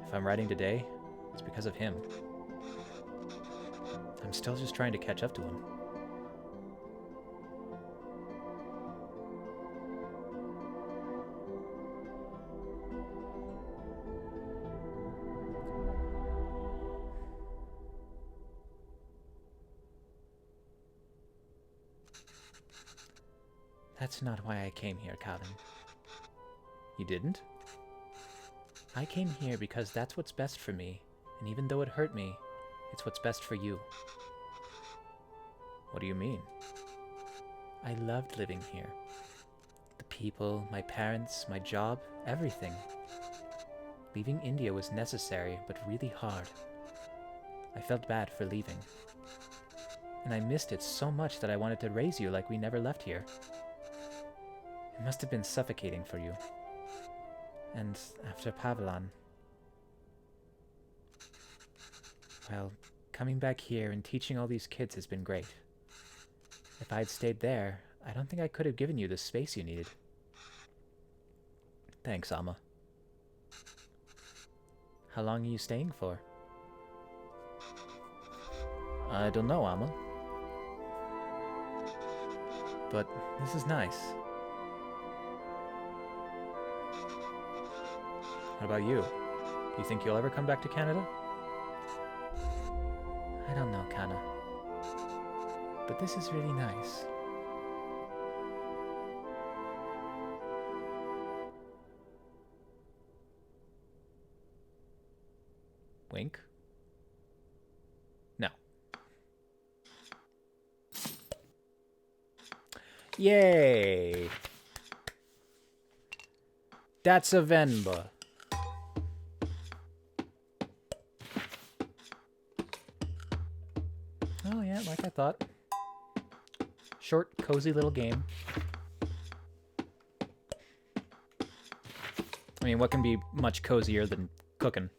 If I'm writing today, it's because of him. I'm still just trying to catch up to him. That's not why I came here, Calvin. You didn't? I came here because that's what's best for me, and even though it hurt me, it's what's best for you. What do you mean? I loved living here. The people, my parents, my job, everything. Leaving India was necessary, but really hard. I felt bad for leaving. And I missed it so much that I wanted to raise you like we never left here. It must have been suffocating for you. And after Pavilan, well, coming back here and teaching all these kids has been great. If I had stayed there, I don't think I could have given you the space you needed. Thanks, Amma. How long are you staying for? I don't know, Amma. But this is nice. What about you? Do you think you'll ever come back to Canada? I don't know, Kana. But this is really nice. Wink? No. Yay! That's a Venba. Oh yeah, like I thought. Short, cozy little game. I mean, what can be much cozier than cooking?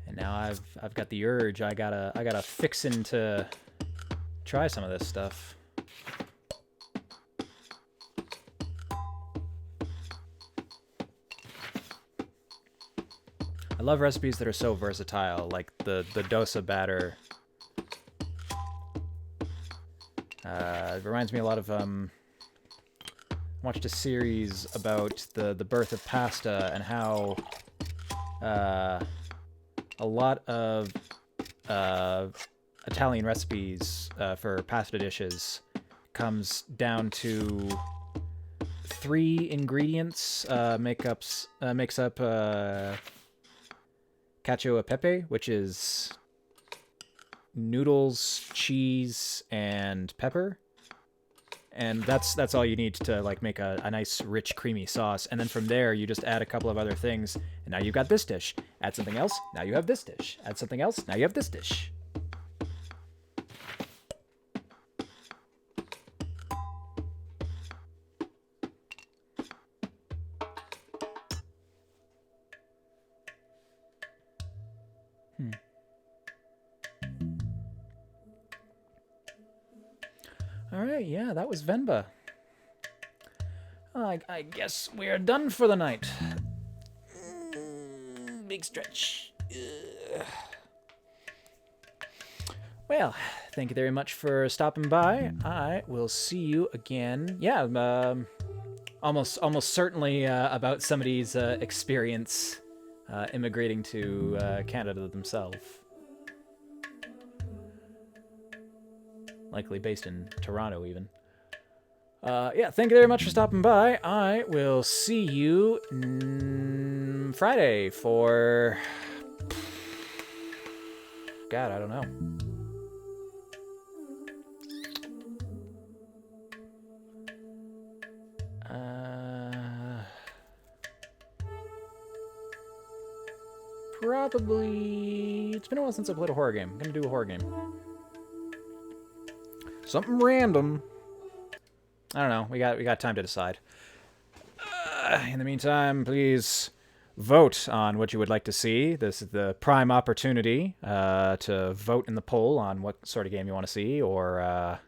And now I've got the urge. I gotta fixin' to try some of this stuff. I love recipes that are so versatile, like the dosa batter. It reminds me a lot of I watched a series about the birth of pasta and how a lot of Italian recipes for pasta dishes comes down to 3 ingredients makes up cacio e pepe, which is noodles, cheese, and pepper. And that's all you need to like make a nice, rich, creamy sauce. And then from there, you just add a couple of other things, and now you've got this dish. Add something else, now you have this dish. Add something else, now you have this dish. Alright, yeah, that was Venba. I guess we are done for the night. Big stretch. Well, thank you very much for stopping by. I will see you again. Yeah, almost certainly about somebody's experience immigrating to Canada themselves. Likely based in Toronto, even. Yeah, thank you very much for stopping by. I will see you Friday for... God, I don't know. Probably... It's been a while since I played a horror game. I'm gonna do a horror game. Something random. I don't know. We got time to decide. In the meantime, please vote on what you would like to see. This is the prime opportunity to vote in the poll on what sort of game you want to see, or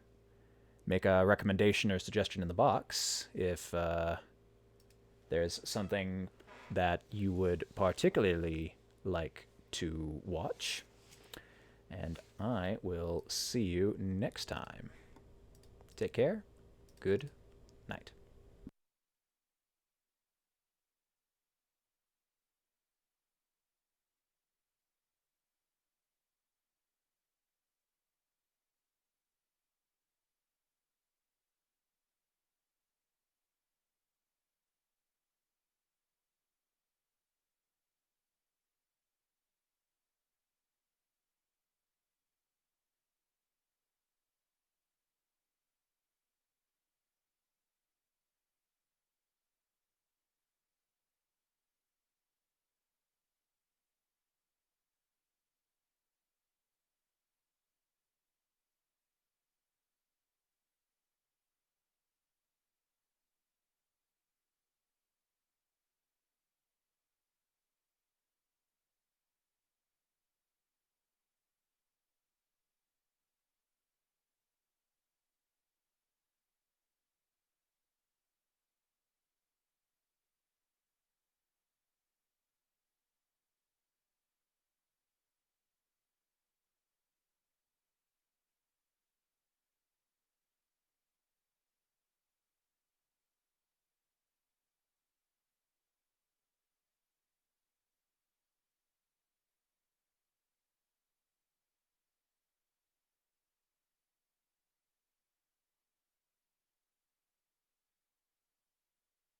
make a recommendation or suggestion in the box if there's something that you would particularly like to watch. And I will see you next time. Take care. Good night.